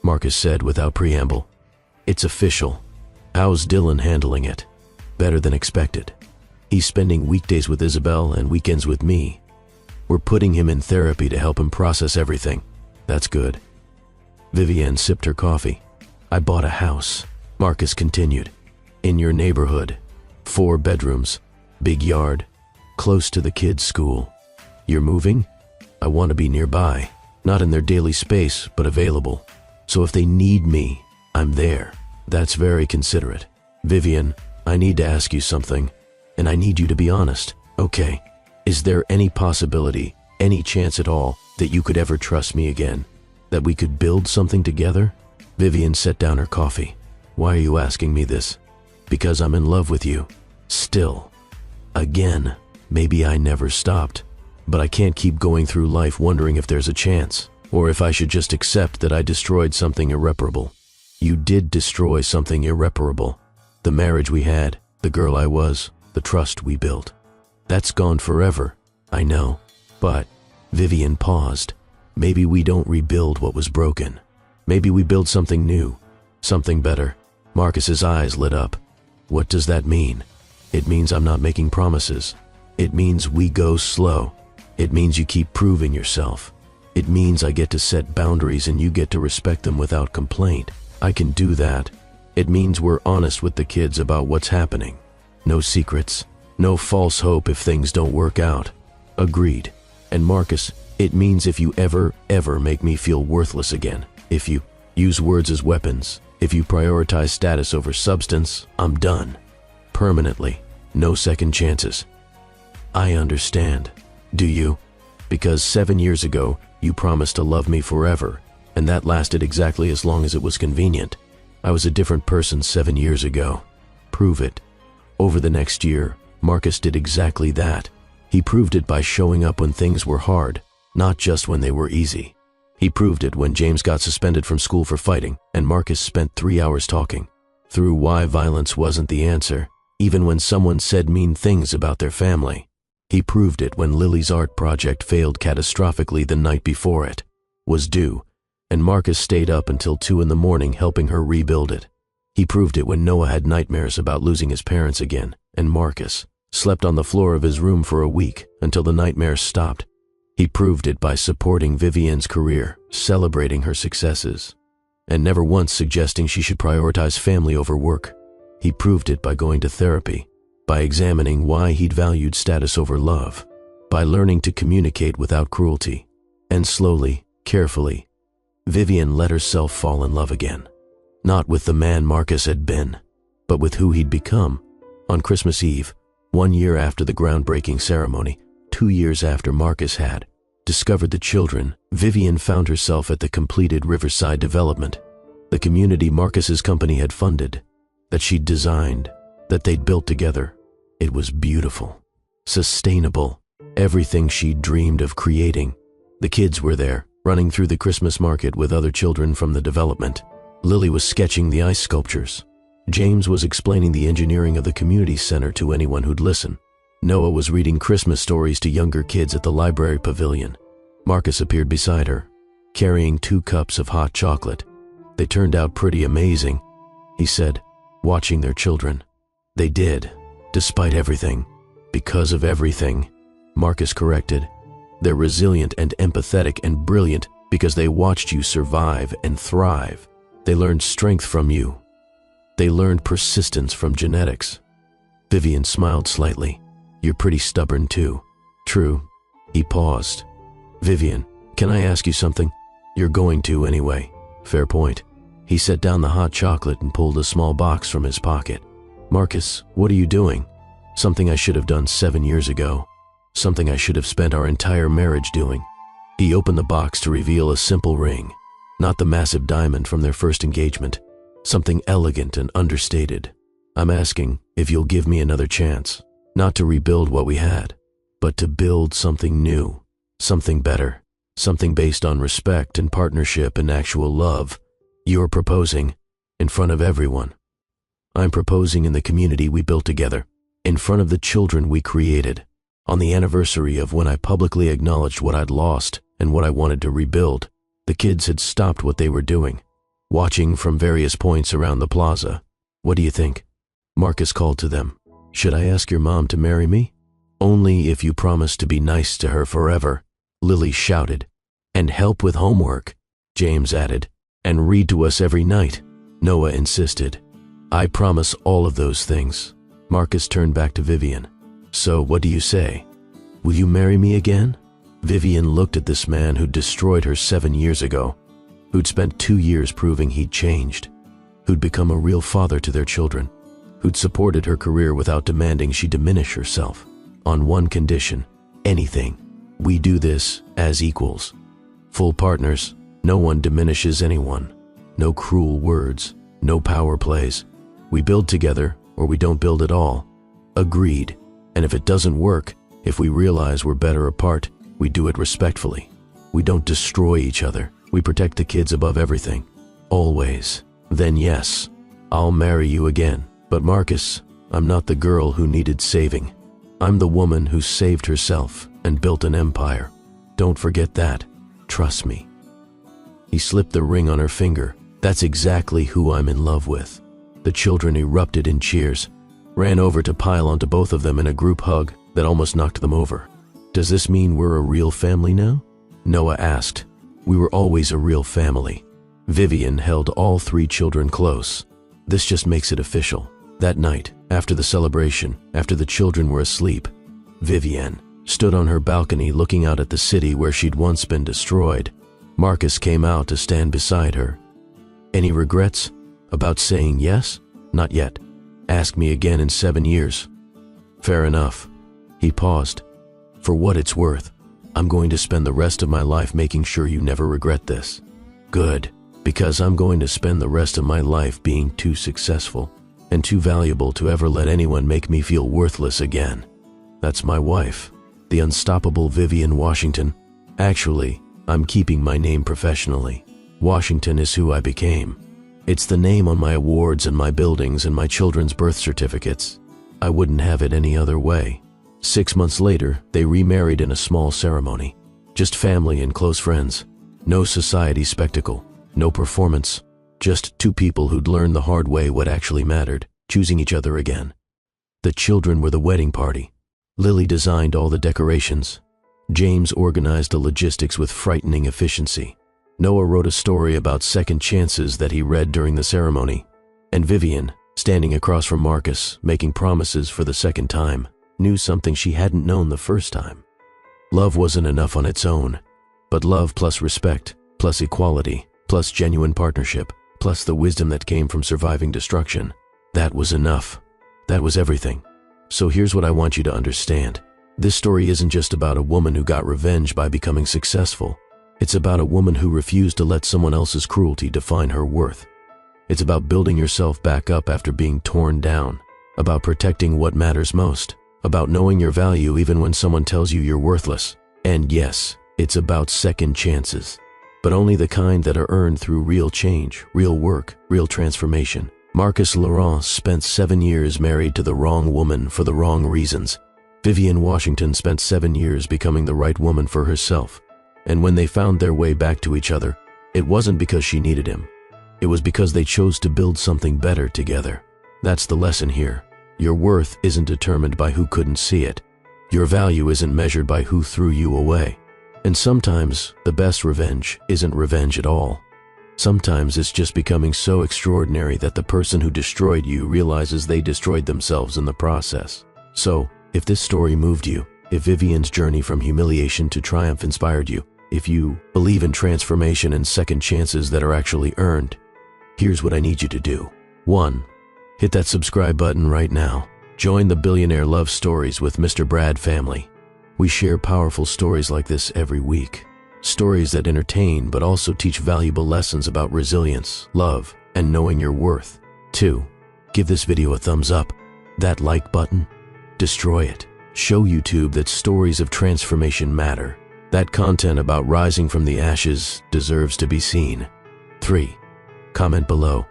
Marcus said without preamble. "It's official. How's Dylan handling it?" "Better than expected. He's spending weekdays with Isabel and weekends with me. We're putting him in therapy to help him process everything." "That's good." Vivian sipped her coffee. "I bought a house," Marcus continued. "In your neighborhood. 4 bedrooms, big yard, close to the kids' school. You're moving? I want to be nearby, not in their daily space, but available. So if they need me, I'm there." "That's very considerate." "Vivian, I need to ask you something, and I need you to be honest, okay? Is there any possibility, any chance at all, that you could ever trust me again? That we could build something together?" Vivian set down her coffee. "Why are you asking me this?" "Because I'm in love with you. Still. Again. Maybe I never stopped. But I can't keep going through life wondering if there's a chance, or if I should just accept that I destroyed something irreparable." "You did destroy something irreparable. The marriage we had, the girl I was, the trust we built. That's gone forever. I know. But," Vivian paused, "maybe we don't rebuild what was broken. Maybe we build something new, something better." Marcus's eyes lit up. "What does that mean?" "It means I'm not making promises. It means we go slow. It means you keep proving yourself. It means I get to set boundaries and you get to respect them without complaint. I can do that. It means we're honest with the kids about what's happening. No secrets. No false hope if things don't work out. Agreed. And Marcus, it means if you ever make me feel worthless again, if you use words as weapons, if you prioritize status over substance, I'm done. Permanently. No second chances. I understand. Do you? Because 7 years ago, you promised to love me forever, and that lasted exactly as long as it was convenient. I was a different person 7 years ago. Prove it. Over the next year, Marcus did exactly that. He proved it by showing up when things were hard, not just when they were easy. He proved it when James got suspended from school for fighting, and Marcus spent 3 hours talking through why violence wasn't the answer, even when someone said mean things about their family. He proved it when Lily's art project failed catastrophically the night before it was due, and Marcus stayed up until 2 in the morning helping her rebuild it. He proved it when Noah had nightmares about losing his parents again, and Marcus slept on the floor of his room for a week until the nightmares stopped. He proved it by supporting Vivian's career, celebrating her successes, and never once suggesting she should prioritize family over work. He proved it by going to therapy, by examining why he'd valued status over love, by learning to communicate without cruelty, and slowly, carefully, Vivian let herself fall in love again. Not with the man Marcus had been, but with who he'd become. On Christmas Eve, 1 year after the groundbreaking ceremony, 2 years after Marcus had discovered the children, Vivian found herself at the completed Riverside development, the community Marcus's company had funded, that she'd designed, that they'd built together. It was beautiful, sustainable, everything she'd dreamed of creating. The kids were there, running through the Christmas market with other children from the development. Lily was sketching the ice sculptures. James was explaining the engineering of the community center to anyone who'd listen. Noah was reading Christmas stories to younger kids at the library pavilion. Marcus appeared beside her, carrying 2 cups of hot chocolate. They turned out pretty amazing, he said, watching their children. They did, despite everything, because of everything, Marcus corrected. They're resilient and empathetic and brilliant because they watched you survive and thrive. They learned strength from you. They learned persistence from genetics. Vivian smiled slightly. You're pretty stubborn too. True. He paused. Vivian, can I ask you something? You're going to anyway. Fair point. He set down the hot chocolate and pulled a small box from his pocket. Marcus, what are you doing? Something I should have done 7 years ago. Something I should have spent our entire marriage doing. He opened the box to reveal a simple ring, not the massive diamond from their first engagement. Something elegant and understated. I'm asking if you'll give me another chance, not to rebuild what we had, but to build something new, something better, something based on respect and partnership and actual love. You're proposing in front of everyone. I'm proposing in the community we built together, in front of the children we created, on the anniversary of when I publicly acknowledged what I'd lost and what I wanted to rebuild. The kids had stopped what they were doing, watching from various points around the plaza. What do you think? Marcus called to them. Should I ask your mom to marry me? Only if you promise to be nice to her forever, Lily shouted. And help with homework, James added. And read to us every night, Noah insisted. I promise all of those things. Marcus turned back to Vivian. So what do you say? Will you marry me again? Vivian looked at this man who'd destroyed her 7 years ago, who'd spent 2 years proving he'd changed, who'd become a real father to their children, who'd supported her career without demanding she diminish herself. On one condition, anything. We do this as equals. Full partners, no one diminishes anyone. No cruel words, no power plays. We build together or we don't build at all. Agreed. And if it doesn't work, if we realize we're better apart, we do it respectfully. We don't destroy each other. We protect the kids above everything. Always. Then yes, I'll marry you again. But Marcus, I'm not the girl who needed saving. I'm the woman who saved herself and built an empire. Don't forget that. Trust me. He slipped the ring on her finger. That's exactly who I'm in love with. The children erupted in cheers, ran over to pile onto both of them in a group hug that almost knocked them over. Does this mean we're a real family now? Noah asked. We were always a real family. Vivian held all 3 children close. This just makes it official. That night, after the celebration, after the children were asleep, Vivienne stood on her balcony looking out at the city where she'd once been destroyed. Marcus came out to stand beside her. "Any regrets about saying yes?" "Not yet. Ask me again in 7 years." "Fair enough." He paused. "For what it's worth, I'm going to spend the rest of my life making sure you never regret this." "Good, because I'm going to spend the rest of my life being too successful and too valuable to ever let anyone make me feel worthless again." That's my wife, the unstoppable Vivienne Washington. Actually, I'm keeping my name professionally. Washington is who I became. It's the name on my awards and my buildings and my children's birth certificates. I wouldn't have it any other way. 6 months later, they remarried in a small ceremony. Just family and close friends. No society spectacle, no performance. Just two people who'd learned the hard way what actually mattered, choosing each other again. The children were the wedding party. Lily designed all the decorations. James organized the logistics with frightening efficiency. Noah wrote a story about second chances that he read during the ceremony. And Vivienne, standing across from Marcus, making promises for the second time, knew something she hadn't known the first time. Love wasn't enough on its own, but love plus respect, plus equality, plus genuine partnership, plus the wisdom that came from surviving destruction. That was enough. That was everything. So here's what I want you to understand. This story isn't just about a woman who got revenge by becoming successful. It's about a woman who refused to let someone else's cruelty define her worth. It's about building yourself back up after being torn down, about protecting what matters most, about knowing your value even when someone tells you you're worthless. And yes, it's about second chances, but only the kind that are earned through real change, real work, real transformation. Marcus Laurent spent 7 years married to the wrong woman for the wrong reasons. Vivienne Washington spent 7 years becoming the right woman for herself. And when they found their way back to each other, it wasn't because she needed him. It was because they chose to build something better together. That's the lesson here. Your worth isn't determined by who couldn't see it. Your value isn't measured by who threw you away. And sometimes the best revenge isn't revenge at all. Sometimes it's just becoming so extraordinary that the person who destroyed you realizes they destroyed themselves in the process. So, if this story moved you, if Vivienne's journey from humiliation to triumph inspired you, if you believe in transformation and second chances that are actually earned, here's what I need you to do. 1. Hit that subscribe button right now. Join the Billionaire Love Stories with Mr. Brad family. We share powerful stories like this every week. Stories that entertain but also teach valuable lessons about resilience, love, and knowing your worth. 2. Give this video a thumbs up. That like button, destroy it. Show YouTube that stories of transformation matter. That content about rising from the ashes deserves to be seen. 3. Comment below.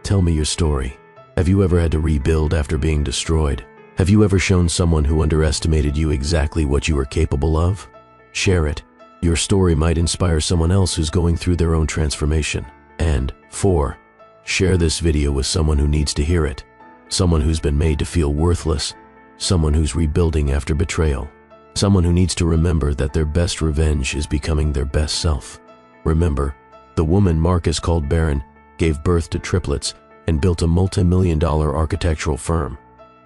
Tell me your story. Have you ever had to rebuild after being destroyed? Have you ever shown someone who underestimated you exactly what you were capable of? Share it. Your story might inspire someone else who's going through their own transformation. And 4. Share this video with someone who needs to hear it. Someone who's been made to feel worthless. Someone who's rebuilding after betrayal. Someone who needs to remember that their best revenge is becoming their best self. Remember, the woman Marcus called barren gave birth to triplets and built a multi-million-dollar architectural firm.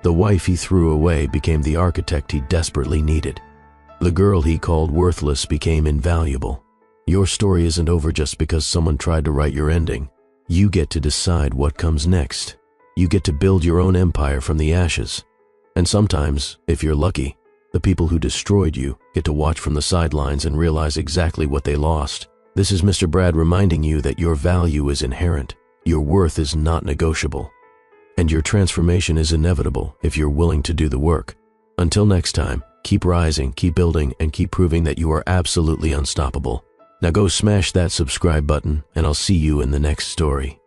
The wife he threw away became the architect he desperately needed. The girl he called worthless became invaluable. Your story isn't over just because someone tried to write your ending. You get to decide what comes next. You get to build your own empire from the ashes. And sometimes, if you're lucky, the people who destroyed you get to watch from the sidelines and realize exactly what they lost. This is Mr. Brad reminding you that your value is inherent, your worth is not negotiable, and your transformation is inevitable if you're willing to do the work. Until next time, keep rising, keep building, and keep proving that you are absolutely unstoppable. Now go smash that subscribe button, and I'll see you in the next story.